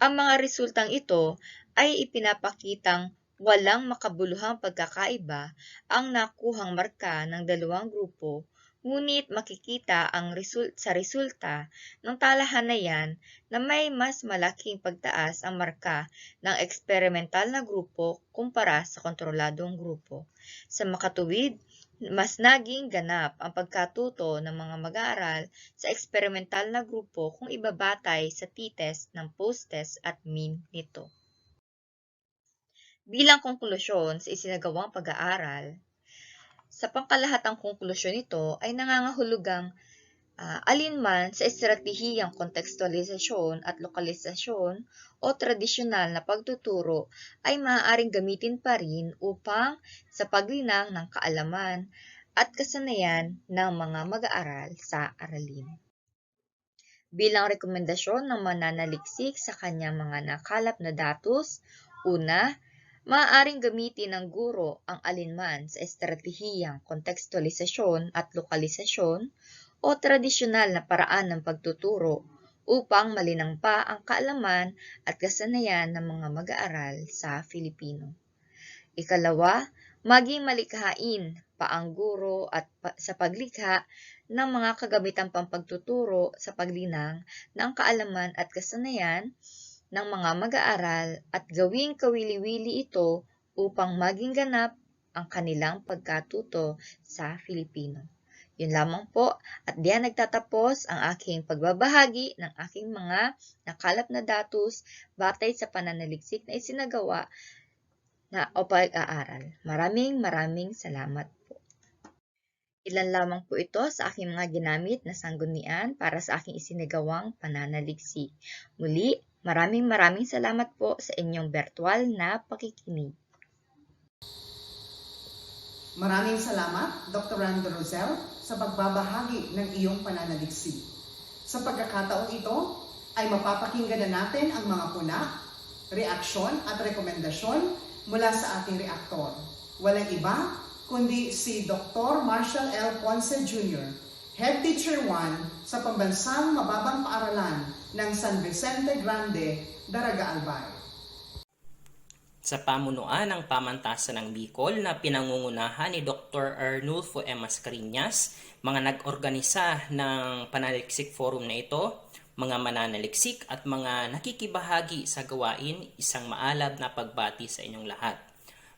Ang mga resultang ito ay ipinapakitang walang makabuluhang pagkakaiba ang nakuhang marka ng dalawang grupo, ngunit makikita ang sa resulta ng talahanayan na may mas malaking pagtaas ang marka ng eksperimental na grupo kumpara sa kontroladong grupo. Sa makatuwid, mas naging ganap ang pagkatuto ng mga mag-aaral sa eksperimental na grupo kung ibabatay sa t-test ng post-test at mean nito. Bilang konklusyon sa isinagawang pag-aaral, sa pangkalahatang konklusyon nito ay nangangahulugang alinman sa estratehiyang kontekstualisasyon at lokalisasyon o tradisyonal na pagtuturo ay maaaring gamitin pa rin upang sa paglinang ng kaalaman at kasanayan ng mga mag-aaral sa aralin. Bilang rekomendasyon ng mananaliksik sa kanyang mga nakalap na datos, una, maaaring gamitin ng guro ang alinman sa estratehiyang kontekstualisasyon at lokalisasyon o tradisyonal na paraan ng pagtuturo upang malinang pa ang kaalaman at kasanayan ng mga mag-aaral sa Filipino. Ikalawa, maging malikhain pa ang guro sa paglikha ng mga kagamitang pampagtuturo sa paglinang ng kaalaman at kasanayan ng mga mag-aaral at gawing kawili-wili ito upang maging ganap ang kanilang pagkatuto sa Filipino. Yun lamang po at diyan nagtatapos ang aking pagbabahagi ng aking mga nakalap na datos batay sa pananaliksik na isinagawa o pag-aaral. Maraming salamat po. Ilan lamang po ito sa aking mga ginamit na sanggunian para sa aking isinagawang pananaliksik. Muli, maraming salamat po sa inyong virtual na pakikinig. Maraming salamat, Dr. Rando Rosel, sa pagbabahagi ng iyong pananaliksik. Sa pagkakataong ito, ay mapapakinggan na natin ang mga puna, reaksyon at rekomendasyon mula sa ating reaktor. Walang iba kundi si Dr. Marshall L. Ponce Jr., Head Teacher 1 sa Pambansang Mababang Paaralan ng San Vicente Grande, Daraga Albay. Sa pamunuan ng pamantasan ng Bicol na pinangungunahan ni Dr. Arnulfo M. Mascareñas, mga nag-organisa ng Pananaliksik Forum na ito, mga mananaliksik at mga nakikibahagi sa gawain, isang maalab na pagbati sa inyong lahat.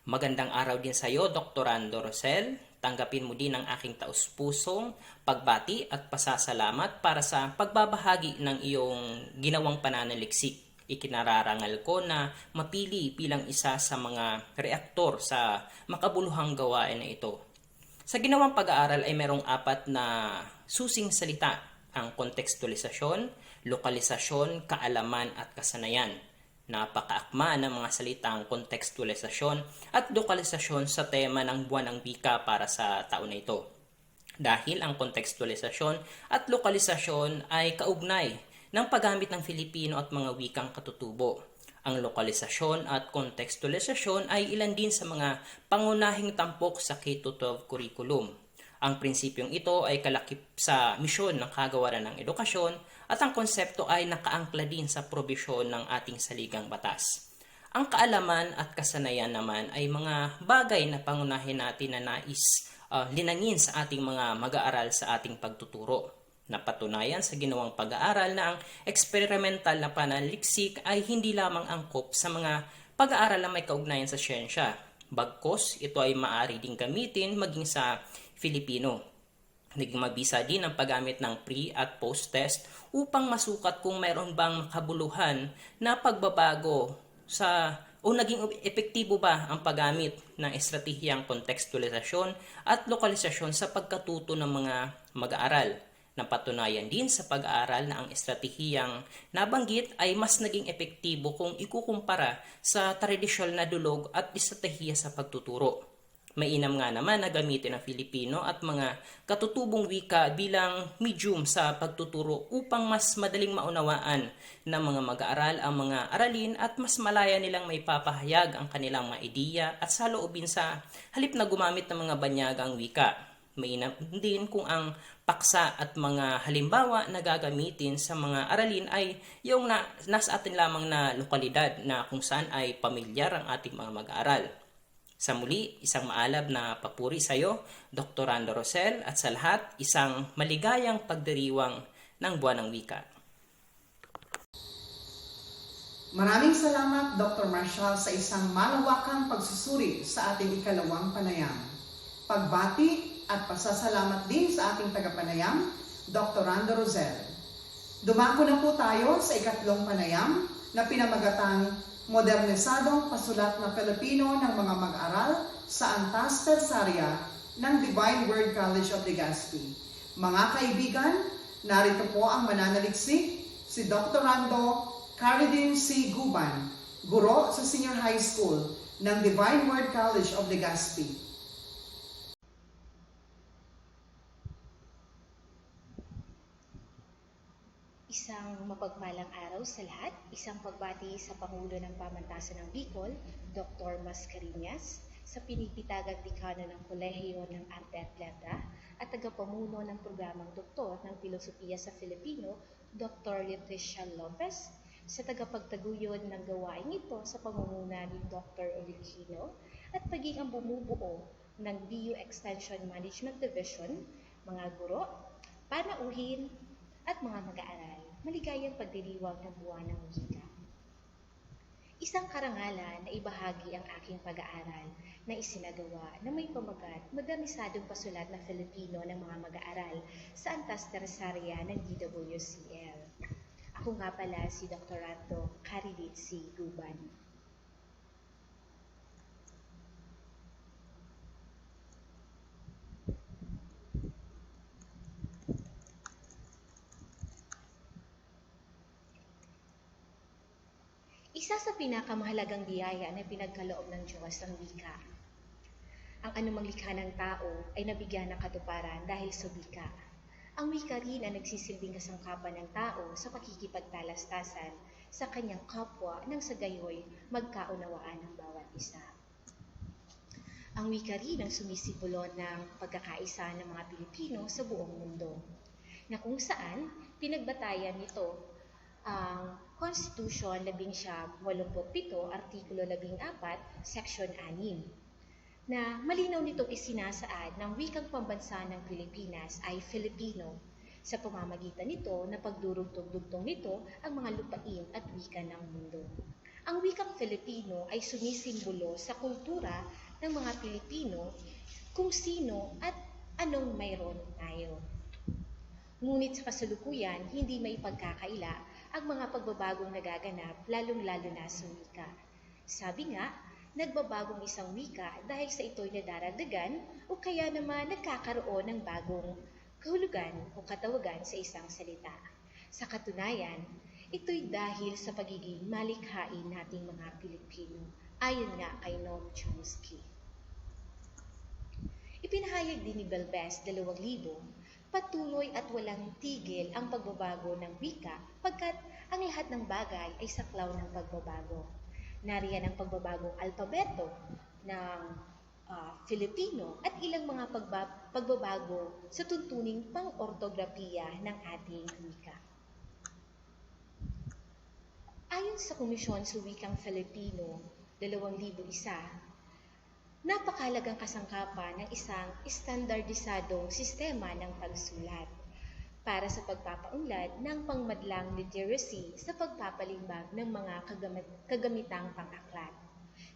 Magandang araw din sa iyo, Dr. Rando Rosel. Tanggapin mo din ang aking taus-pusong pagbati at pasasalamat para sa pagbabahagi ng iyong ginawang pananaliksik. Ikinararangal ko na mapili bilang isa sa mga reaktor sa makabuluhang gawain na ito. Sa ginawang pag-aaral ay merong 4 na susing salita, ang kontekstualisasyon, lokalisasyon, kaalaman at kasanayan. Napakaakma ng mga salitang kontekstualisasyon at lokalisasyon sa tema ng Buwan ng Wika para sa taon na ito. Dahil ang kontekstualisasyon at lokalisasyon ay kaugnay ng paggamit ng Filipino at mga wikang katutubo. Ang lokalisasyon at kontekstualisasyon ay ilan din sa mga pangunahing tampok sa K-12 curriculum. Ang prinsipyong ito ay kalakip sa misyon ng kagawaran ng edukasyon at ang konsepto ay nakaangkla din sa probisyon ng ating saligang batas. Ang kaalaman at kasanayan naman ay mga bagay na pangunahin natin na nais linangin sa ating mga mag-aaral sa ating pagtuturo. Napatunayan sa ginawang pag-aaral na ang experimental na pananaliksik ay hindi lamang angkop sa mga pag-aaral na may kaugnayan sa siyensya. Bagkos, ito ay maaari ding gamitin maging sa Filipino. Naging mabisa din ang paggamit ng pre- at post-test upang masukat kung mayroon bang makabuluhan na pagbabago o naging epektibo ba ang paggamit ng estratehiyang kontekstualisasyon at lokalisasyon sa pagkatuto ng mga mag-aaral. Napatunayan din sa pag-aaral na ang estratehiyang nabanggit ay mas naging epektibo kung ikukumpara sa tradisyonal na dulog at estratehiya sa pagtuturo. Mainam nga naman na gamitin ang Filipino at mga katutubong wika bilang medium sa pagtuturo upang mas madaling maunawaan ng mga mag-aaral ang mga aralin at mas malaya nilang may papahayag ang kanilang mga ideya at saloobin sa halip na gumamit ng mga banyagang wika. Mainam din kung ang paksa at mga halimbawa na gagamitin sa mga aralin ay yung nasa atin lamang na lokalidad na kung saan ay pamilyar ang ating mga mag-aaral. Sa muli, isang maalab na papuri sa iyo, Dr. Rando Rosel, at sa lahat, isang maligayang pagdiriwang ng Buwan ng Wika. Maraming salamat, Dr. Marshall, sa isang malawakang pagsusuri sa ating ikalawang panayam. Pagbati at pasasalamat din sa ating tagapanayam, Dr. Rando Rosel. Dumako na po tayo sa ikatlong panayam na pinamagatang Modernisadong Pasulat na Pilipino ng mga mag-aral sa Antas Tersaria ng Divine Word College of Legazpi. Mga kaibigan, narito po ang mananaliksik, si Dr. Rando Caridin C. Guban, guro sa Senior High School ng Divine Word College of Legazpi. Isang mapagpalang araw sa lahat, isang pagbati sa Pangulo ng Pamantasan ng Bicol, Dr. Mascareñas, sa pinipitagang dekano ng Kolehiyo ng Arte at Letra at tagapamuno ng programang Doktor ng Filosofiya sa Filipino, Dr. Leticia Lopez, sa tagapagtaguyod ng gawain ito sa pangunguna ni Dr. Olicino at maging ang bumubuo ng BU Extension Management Division, mga guro, panauhin at mga mag-aaral. Maligayang pagdiriwang ng buwan ng wika. Isang karangalan na ibahagi ang aking pag-aaral na isinagawa na may pamagat modernisadong pasulat na Filipino ng mga mag-aaral sa antas teresarya ng DWCL. Ako nga pala si Dr. Rando Cariditsi Guban. Isa sa pinakamahalagang biyaya na pinagkaloob ng Diyos ang wika. Ang anumang likha ng tao ay nabigyan ng katuparan dahil sa wika. Ang wika rin ang nagsisilbing kasangkapan ng tao sa pakikipagtalastasan sa kanyang kapwa nang sa gayoy magkaunawaan ng bawat isa. Ang wika rin ang sumisimbolo ng pagkakaisa ng mga Pilipino sa buong mundo, na kung saan pinagbatayan nito ang Constitution 1987, Artikulo 14, Section 6, na malinaw nitong isinasaad ng wikang pambansa ng Pilipinas ay Filipino. Sa pamamagitan nito na pagdurugtong-dugtong nito ang mga lupain at wika ng mundo. Ang wikang Filipino ay sumisimbolo sa kultura ng mga Pilipino kung sino at anong mayroon tayo. Ngunit sa kasalukuyan, hindi may pagkakaila ang mga pagbabagong nagaganap, lalong-lalo na sa wika. Sabi nga, nagbabagong isang wika dahil sa ito'y nadaragdagan o kaya naman nagkakaroon ng bagong kahulugan o katawagan sa isang salita. Sa katunayan, ito'y dahil sa pagiging malikhain nating mga Pilipino, ayon nga kay Noam Chomsky. Ipinahayag din ni Belbes 2000, patuloy at walang tigil ang pagbabago ng wika pagkat ang lahat ng bagay ay saklaw ng pagbabago. Nariyan ang pagbabagong alpabeto ng Filipino at ilang mga pagbabago sa tuntuning pang-ortografiya ng ating wika. Ayon sa Komisyon sa Wikang Filipino 2001, napakahalagang kasangkapan ng isang estandardisadong sistema ng pagsulat para sa pagpapaunlad ng pangmadlang literacy sa pagpapalimbag ng mga kagamitang pang-aklat.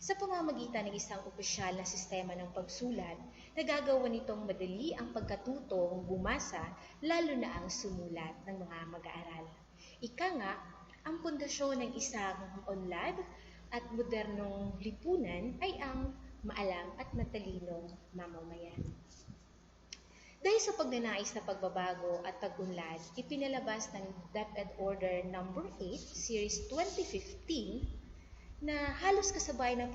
Sa pamamagitan ng isang opisyal na sistema ng pagsulat, nagagawa nitong madali ang pagkatutong bumasa, lalo na ang sumulat ng mga mag-aaral. Ika nga, ang pundasyon ng isang unlad at modernong lipunan ay ang maalam at matalinong mamamayan. Dahil sa pagnanais na pagbabago at pag-unlad, ipinalabas ng DepEd Order No. 8, Series 2015, na halos kasabay ng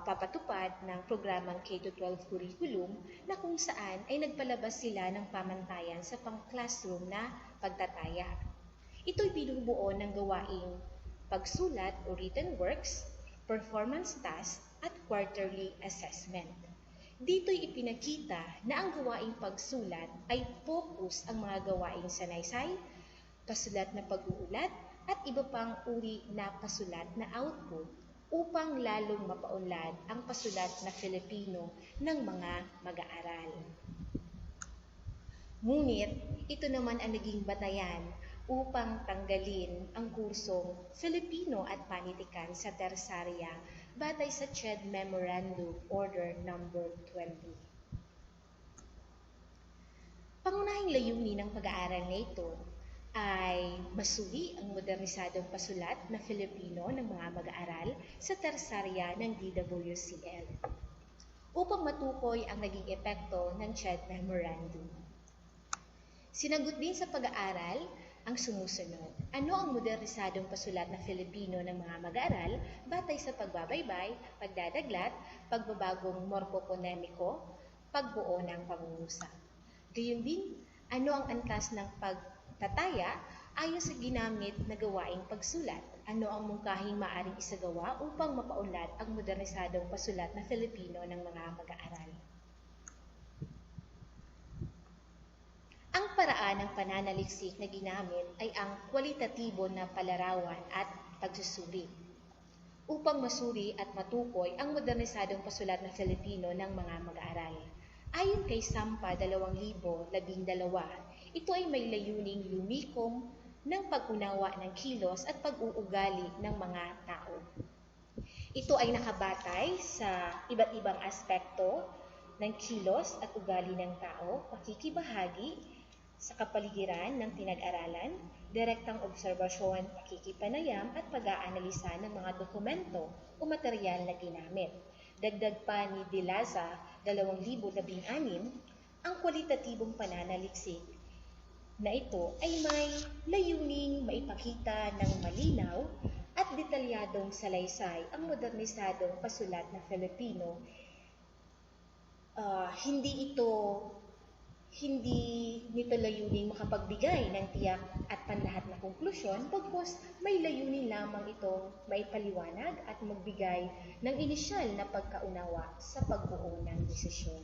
papatupad ng programang K-12 curriculum na kung saan ay nagpalabas sila ng pamantayan sa pang-classroom na pagtataya. Ito'y binubuo ng gawaing pagsulat o written works, performance task at quarterly assessment. Dito'y ipinakita na ang gawaing pagsulat ay focus ang mga gawaing sanaysay, pasulat na pag-uulat, at iba pang uri na pasulat na output upang lalong mapaunlad ang pasulat na Filipino ng mga mag-aaral. Ngunit, ito naman ang naging batayan upang tanggalin ang kursong Filipino at Panitikan sa Teresarya batay sa CHED Memorandum Order No. 20. Pangunahing layunin ng pag-aaral na ito ay masuri ang modernisadong pasulat na Filipino ng mga mag-aaral sa Teresarya ng DWCL upang matukoy ang naging epekto ng CHED Memorandum. Sinagot din sa pag-aaral ang sumusunod. Ano ang modernisadong pasulat na Filipino ng mga mag-aaral batay sa pagbabaybay, pagdadaglat, pagbabagong morpoponemiko, pagbuo ng pangungusap? Gayon din, ano ang antas ng pagtataya ayon sa ginamit na gawaing pagsulat? Ano ang mungkahing maaring isagawa upang mapaunlad ang modernisadong pasulat na Filipino ng mga mag-aaral? Ang paraan wika ng pananaliksik na ginamit ay ang kwalitatibo na palarawan at pagsusuri upang masuri at matukoy ang modernisadong pasulat na Filipino ng mga mag-aaral. Ayon kay Sampa 2012, ito ay may layuning lumikom ng pag-unawa ng kilos at pag-uugali ng mga tao. Ito ay nakabatay sa iba't ibang aspekto ng kilos at ugali ng tao, pakikibahagi sa kapaligiran ng pinag-aralan, direktang obserbasyon, pakikipanayam at pag-aanalisa ng mga dokumento o material na ginamit. Dagdag pa ni De Laza, 2016, ang kwalitatibong pananaliksik na ito ay may layuning maipakita ng malinaw at detalyadong salaysay ang modernisadong pasulat na Filipino. Hindi nito layuning makapagbigay ng tiyak at panlahat na konklusyon, bagkus may layunin lamang itong maipaliwanag at magbigay ng inisyal na pagkaunawa sa pagbuo ng desisyon.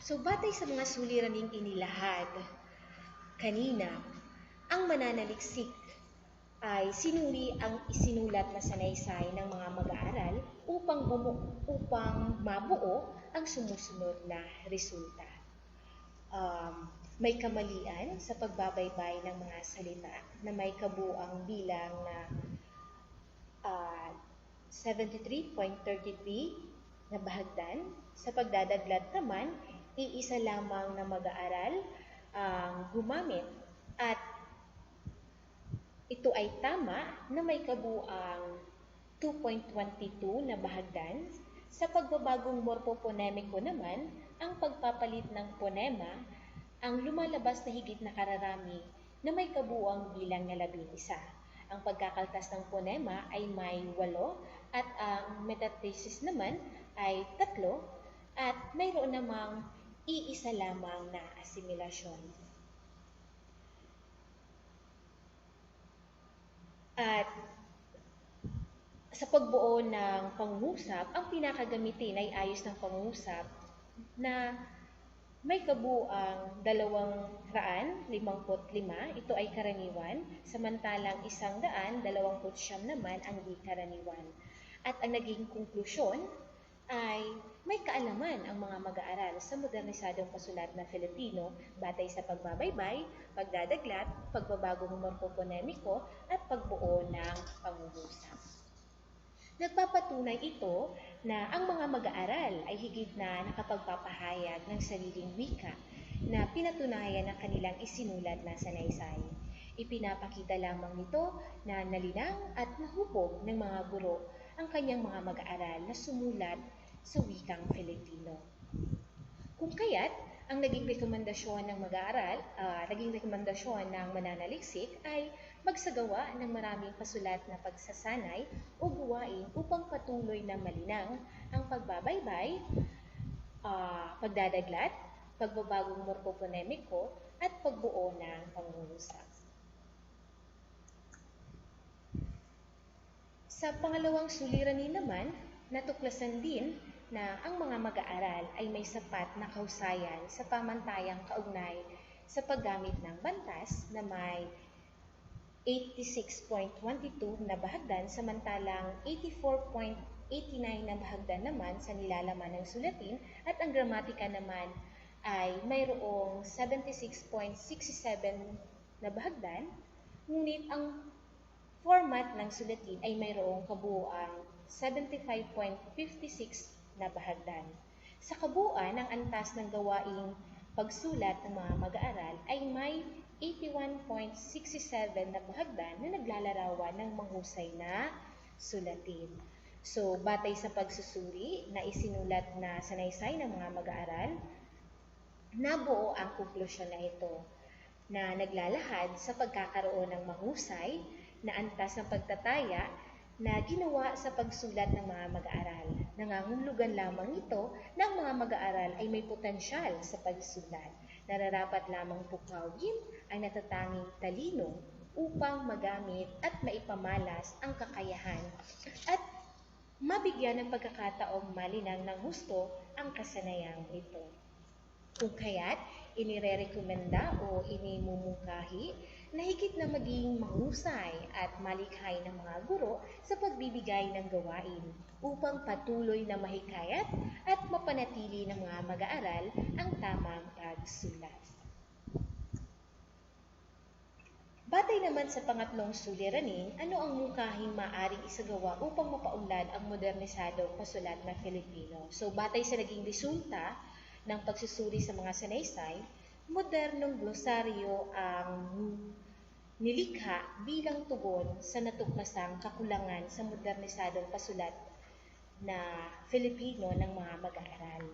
So, batay sa mga suliraning inilahad kanina, ang mananaliksik ay sinuri ang isinulat na sanaysay ng mga mag-aaral upang mabuo ang sumusunod na resulta. May kamalian sa pagbabaybay ng mga salita na may kabuang bilang na 73.33 na bahagdan. Sa pagdadaglat naman, iisa lamang na mag-aaral ang gumamit at ito ay tama na may kabuang 2.22 na bahagdan. Sa pagbabagong morpoponemiko naman, ang pagpapalit ng ponema ang lumalabas na higit na kararami na may kabuang bilang na 11. Ang pagkakaltas ng ponema ay may 8 at ang metathesis naman ay 3 at mayroon namang iisa lamang na asimilasyon. At sa pagbuo ng pangungusap, ang pinakagamitin ay ayos ng pangungusap na may kabuang 255, ito ay karaniwan, samantalang 129 naman ang di karaniwan. At ang naging konklusyon ay may kaalaman ang mga mag-aaral sa modernisadong pasulat na Filipino batay sa pagbabaybay, pagdadaglat, pagbabagong morpoponemiko at pagbuo ng pangungusap. Nagpapatunay ito na ang mga mag-aaral ay higit na nakapagpapahayag ng sariling wika na pinatunayan ng kanilang isinulat na sanaysay. Ipinapakita lamang nito na nalinang at nahubog ng mga guro ang kanyang mga mag-aaral na sumulat sa wikang Filipino. Kung kaya't, ang naging rekomendasyon ng mag-aaral, naging rekomendasyon ng mananaliksik ay magsagawa ng maraming pasulat na pagsasanay o gawain upang patuloy na malinang ang pagbabaybay, pagdadaglat, pagbabagong morpoponemiko at pagbuo ng pangungusap. Sa pangalawang suliranin naman, natuklasan din na ang mga mag-aaral ay may sapat na kahusayan sa pamantayang kaugnay sa paggamit ng bantas na may 86.22 na bahagdan samantalang 84.89 na bahagdan naman sa nilalaman ng sulatin at ang gramatika naman ay mayroong 76.67 na bahagdan, ngunit ang format ng sulatin ay mayroong kabuuang 75.56 na bahagdan. Sa kabuuan, ang antas ng gawaing pagsulat ng mga mag-aaral ay may 81.67 na bahagdan na naglalarawan ng mahusay na sulatin. So, batay sa pagsusuri na isinulat na sanaysay ng mga mag-aaral, nabuo ang konklusyon na ito na naglalahad sa pagkakaroon ng mahusay na antas ng pagtataya na ginawa sa pagsulat ng mga mag-aaral. Nangangulugan lamang ito na ang mga mag-aaral ay may potensyal sa pagsulat. Nararapat lamang pukawin ang natatanging talino upang magamit at maipamalas ang kakayahan at mabigyan ng pagkakataong malinang ng husto ang kasanayang ito. Kung kaya't, inirerekomenda o inimumungkahi na higit na maging mahusay at malikhay ng mga guro sa pagbibigay ng gawain upang patuloy na mahikayat at mapanatili ng mga mag-aaral ang tamang pagsulat. Batay naman sa pangatlong suliranin, ano ang mungkahing maaaring isagawa upang mapaunlad ang modernisadong pasulat na Filipino? So, batay sa naging resulta ng pagsusuri sa mga sanaysay, modernong glosaryo ang nilikha bilang tugon sa natuklasang kakulangan sa modernisadong pasulat na Filipino ng mga mag-aaral.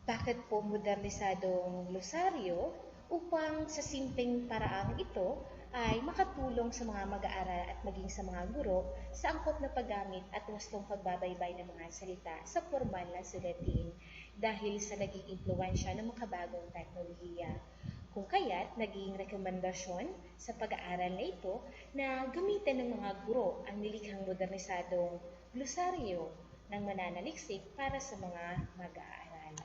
Bakit po modernisadong glosaryo? Upang sa simpleng paraang ito ay makatulong sa mga mag-aaral at maging sa mga guro sa angkop na paggamit at wastong pagbabaybay ng mga salita sa formal na sulatin dahil sa naging impluwensya ng makabagong teknolohiya. Kung kaya't naging rekomendasyon sa pag-aaral na ito na gamitin ng mga guro ang nilikhang modernisadong glosaryo ng mananaliksik para sa mga mag-aaral.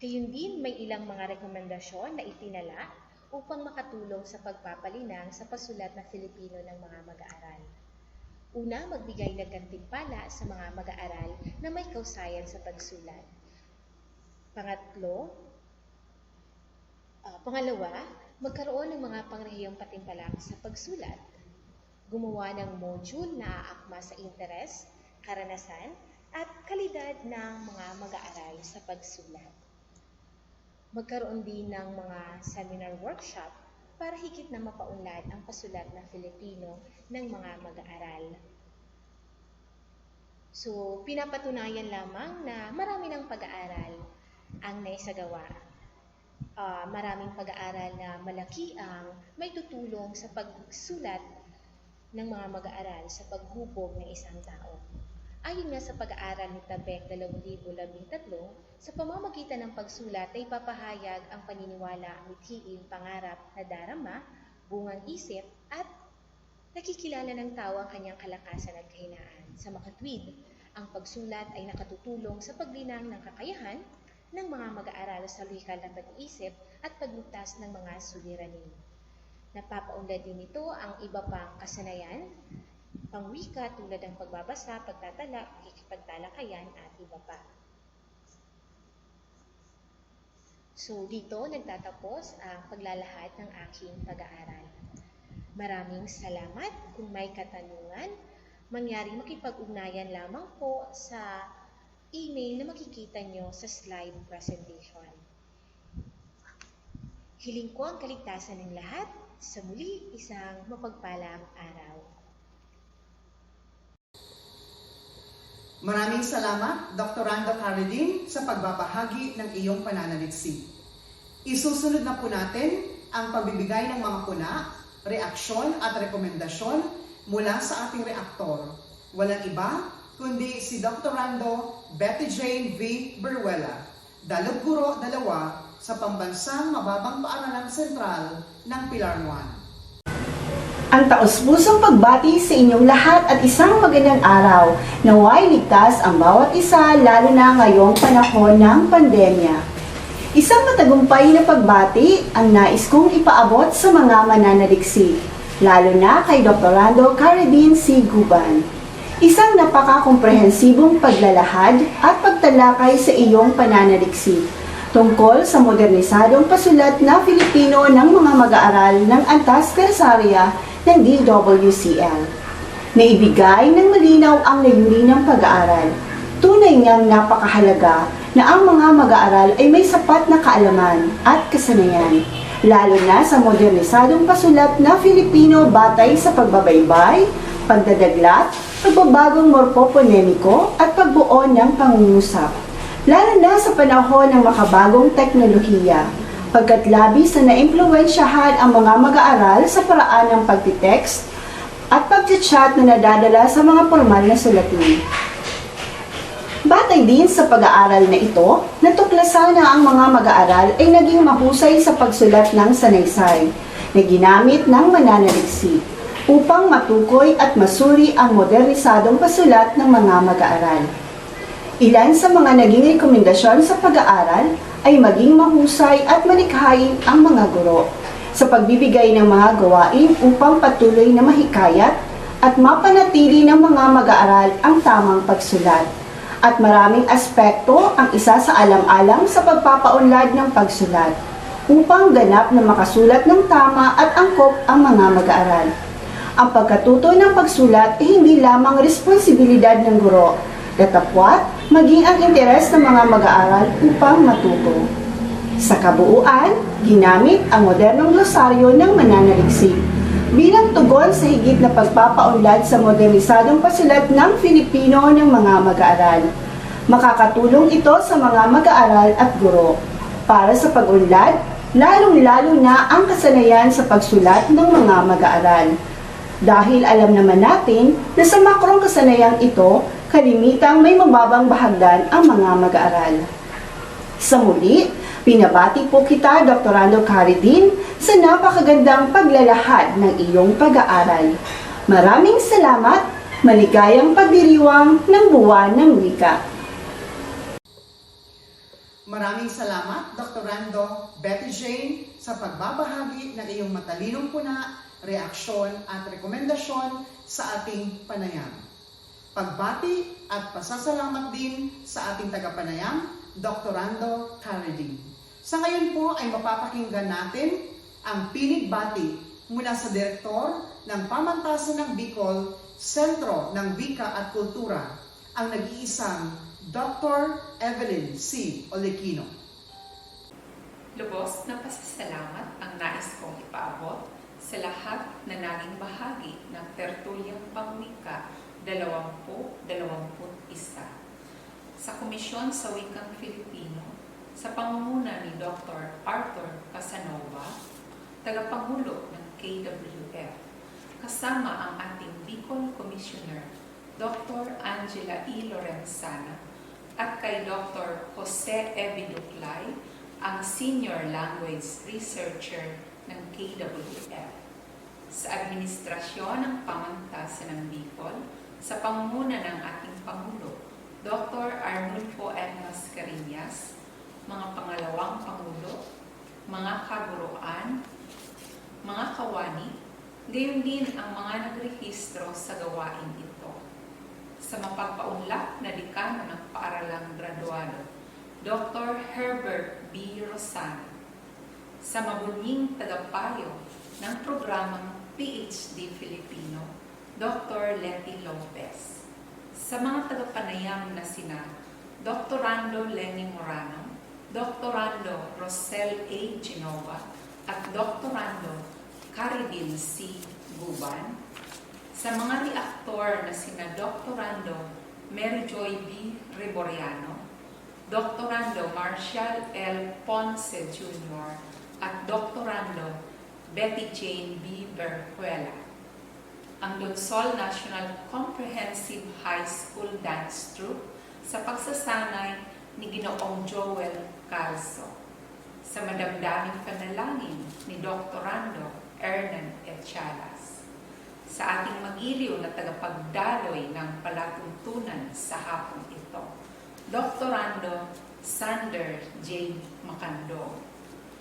Gayun din, may ilang mga rekomendasyon na itinala upang makatulong sa pagpapalinang sa pasulat na Filipino ng mga mag-aaral. Una, magbigay ng gantimpala sa mga mag-aaral na may kausayan sa pagsulat. Pangalawa, magkaroon ng mga pangrehiyong patimpalak sa pagsulat. Gumawa ng module na aakma sa interes, karanasan, at kalidad ng mga mag-aaral sa pagsulat. Magkaroon din ng mga seminar workshop para higit na mapaunlad ang pasulat na Filipino ng mga mag-aaral. So, pinapatunayan lamang na marami ng pag-aaral ang naisagawa. Maraming pag-aaral na malaki ang may tutulong sa pagsulat ng mga mag-aaral sa paghubog ng isang tao. Ayon nga sa pag-aaral ni Tabek 2013, sa pamamagitan ng pagsulat ay papahayag ang paniniwala, mithiin, pangarap na darama, bungang isip at nakikilala ng tao ang kanyang kalakasan at kahinaan. Sa makatwid, ang pagsulat ay nakatutulong sa paglinang ng kakayahan ng mga mag-aaral sa lohikal na pag-iisip at paglutas ng mga suliranin. Napapaunlad din ito ang iba pang kasanayan, pangwika tulad ng pagbabasa, pagtatala, pakikipagtalakayan at iba pa. So dito nagtatapos ang paglalahad ng aking pag-aaral. Maraming salamat. Kung may katanungan, mangyari makipag-ugnayan lamang po sa email na makikita nyo sa slide presentation. Hiling ko ang kaligtasan ng lahat. Sa muli, isang mapagpalang araw. Maraming salamat, Dr. Rando Caridin, sa pagbabahagi ng iyong pananaliksik. Isusunod na po natin ang pagbibigay ng mga puna, reaksyon at rekomendasyon mula sa ating reaktor. Walang iba kundi si Dr. Rando Betty Jane V. Beruela, Dalog Guro 2 sa Pambansang Mababang Paaralang Sentral ng Pilar 1. Ang taos-pusong pagbati sa inyong lahat at isang magandang araw. Naway ligtas ang bawat isa lalo na ngayong panahon ng pandemya. Isang matagumpay na pagbati ang nais kong ipaabot sa mga mananaliksik, lalo na kay Dr. Rando Caridin C. Guban. Isang napaka-komprehensibong paglalahad at pagtalakay sa iyong pananaliksik tungkol sa modernisadong pasulat na Filipino ng mga mag-aaral ng Antas Tersaria ng DWCL. Naibigay ng malinaw ang layunin ng pag-aaral. Tunay ngang napakahalaga na ang mga mag-aaral ay may sapat na kaalaman at kasanayan, lalo na sa modernisadong pasulat na Filipino batay sa pagbabaybay, pagdadaglat, pagbabagong morpoponemiko at pagbuo ng pangungusap, lalo na sa panahon ng makabagong teknolohiya, pagkat labis na naimpluwensyahan ang mga mag-aaral sa paraan ng pagtitext at pagchat na nadadala sa mga formal na sulatin. Batay din sa pag-aaral na ito, natuklasan na ang mga mag-aaral ay naging mahusay sa pagsulat ng sanaysay na ginamit ng mananaliksik upang matukoy at masuri ang modernisadong pasulat ng mga mag-aaral. Ilan sa mga naging rekomendasyon sa pag-aaral ay maging mahusay at malikhain ang mga guro sa pagbibigay ng mga gawain upang patuloy na mahikayat at mapanatili ng mga mag-aaral ang tamang pagsulat. At maraming aspekto ang isa sa alam-alam sa pagpapaunlad ng pagsulat upang ganap na makasulat ng tama at angkop ang mga mag-aaral. Ang pagkatuto ng pagsulat ay hindi lamang responsibilidad ng guro, datapwat maging ang interes ng mga mag-aaral upang matuto. Sa kabuuan, ginamit ang modernong glosaryo ng mananaliksik bilang tugon sa higit na pagpapaunlad sa modernisadong pasulat ng Filipino ng mga mag-aaral. Makakatulong ito sa mga mag-aaral at guro para sa pag-unlad, lalong-lalo na ang kasanayan sa pagsulat ng mga mag-aaral. Dahil alam naman natin na sa makrong kasanayang ito, kalimitang may mababang bahagdan ang mga mag-aaral. Sa muli, pinabati po kita, Dr. Rando Caridin, sa napakagandang paglalahad ng iyong pag-aaral. Maraming salamat, maligayang pagdiriwang ng buwan ng wika. Maraming salamat, Dr. Rando, Betty Jane, sa pagbabahagi ng iyong matalinong puna, reaksyon at rekomendasyon sa ating panayam. Pagbati at pasasalamat din sa ating tagapanayam, Dr. Rando Caridin. Sa ngayon po ay mapapakinggan natin ang pinigbati mula sa Direktor ng Pamantasan ng Bicol, Sentro ng Wika at Kultura, ang nag-iisang Dr. Evelyn C. Olequino. Lubos na pasasalamat ang nais kong ipaabot sa lahat na naging bahagi ng Tertulyang Pangwika 2021 sa Komisyon sa Wikang Filipino sa pangunguna ni Dr. Arthur Casanova, tagapangulo ng KWF, kasama ang ating Bicol Commissioner, Dr. Angela E. Lorenzana, at kay Dr. Jose Evi Duclay, ang Senior Language Researcher ng KWF. Sa administrasyon ng Pamantasan ng Bicol, sa pangunguna ng ating Pangulo, Dr. Arnulfo M. Mascarenhas, mga pangalawang Pangulo, mga kaguruan, mga kawani, gayon din ang mga nagrehistro sa gawain ito. Sa mapagpaunlak na dekano ng paaralang graduado, Dr. Herbert B. Rosano. Sa mabunying tagapayo ng programang PhD Filipino, Dr. Letty Lopez. Sa mga tagapanayam na sina Dr. Rando Lenny Morano, Dr. Rando Rosel A. Genova, at Dr. Rando Caridin C. Guban. Sa mga reaktor na sina Dr. Rando Mary Joy B. Reboriano, Dr. Rando Marshall L. Ponce Jr. at Dr. Rando Betty Jane B. Berjuela. Ang Lungsol National Comprehensive High School Dance Troupe sa pagsasanay ni Ginoong Joel Calzo. Sa madamdaming panalangin ni Dr. Rando Hernan Echalas. Sa ating magiliw na tagapagdaloy ng palatuntunan sa hapong ito, Dr. Rando Sander J. Macando.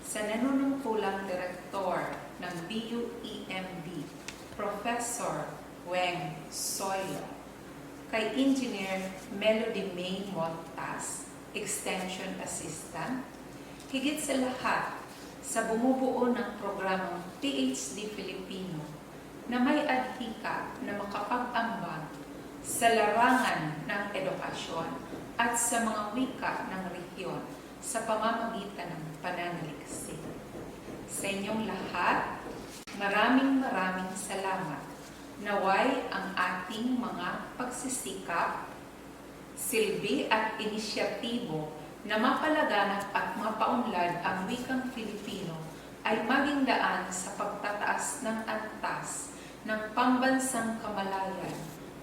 Sa nanunungkulang direktor ng BUEMD, Professor Weng Soyo, kay Engineer Melody May Montas, Extension Assistant, higit sa lahat sa bumubuo ng programang PhD Filipino na may adhika na makapag-ambag sa larangan ng edukasyon at sa mga wika ng rehiyon sa pamamagitan ng pananaliksik. Sa inyong lahat, maraming salamat. Naway ang ating mga pagsisikap, silbi at inisyatibo na mapalaganap at mapaunlad ang wikang Filipino ay maging daan sa pagtataas ng antas ng pambansang kamalayan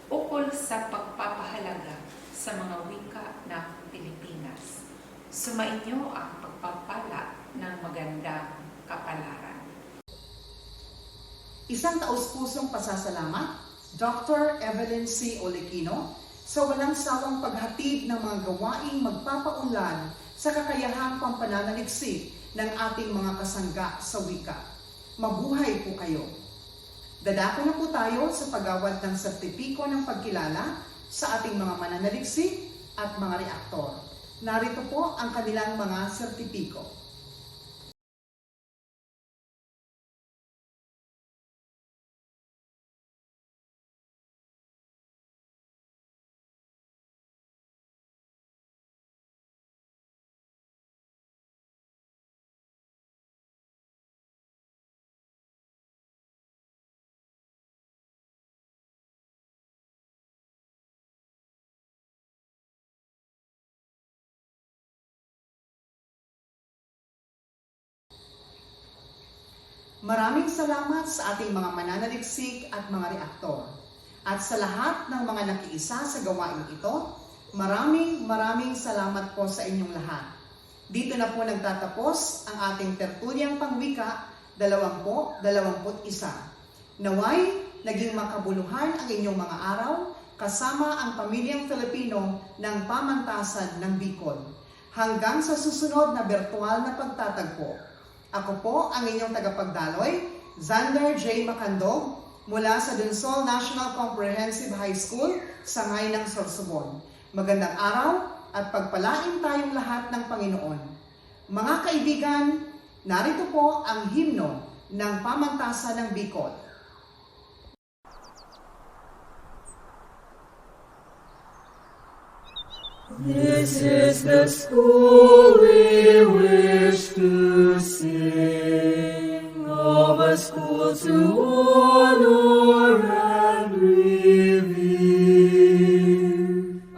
ukol sa pagpapahalaga sa mga wika ng Pilipinas. Sumainyo ang pagpapala ng magandang kapalaran. Isang taus-pusong pasasalamat, Dr. Evelyn C. Olequino, sa walang sawang paghatid ng mga gawaing magpapaunlad sa kakayahang pampananaliksik ng ating mga kasangga sa wika. Mabuhay po kayo! Dadako na po tayo sa pag-award ng sertipiko ng pagkilala sa ating mga mananaliksik at mga reaktor. Narito po ang kanilang mga sertipiko. Maraming salamat sa ating mga mananaliksik at mga reaktor. At sa lahat ng mga nakiisa sa gawain ito, maraming salamat po sa inyong lahat. Dito na po nagtatapos ang ating tertulyang pangwika 2021. Naway, naging makabuluhan ang inyong mga araw kasama ang pamilyang Filipino ng pamantasan ng Bicol. Hanggang sa susunod na virtual na pagtatagpo. Ako po ang inyong tagapagdaloy, Xander J. Macandog, mula sa Dunsol National Comprehensive High School, Sangay ng Sorsogon. Magandang araw at pagpalain tayong lahat ng Panginoon. Mga kaibigan, narito po ang himno ng pamantasan ng Bicol. This is the school we wish to sing, of a school to honor and revere,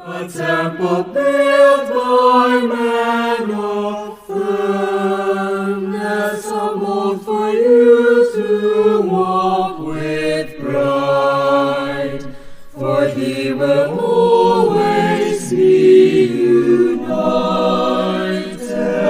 a temple built by man of firmness, a mold for you to walk with pride, for He will always be united,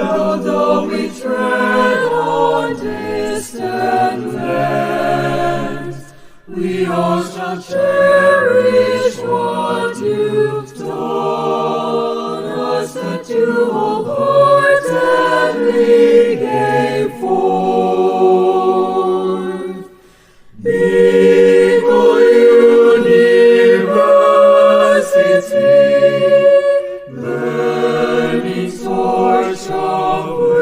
although we tread on distant lands. We all shall cherish what you've taught us, that you wholeheartedly gave forth. Bicol University, learning source of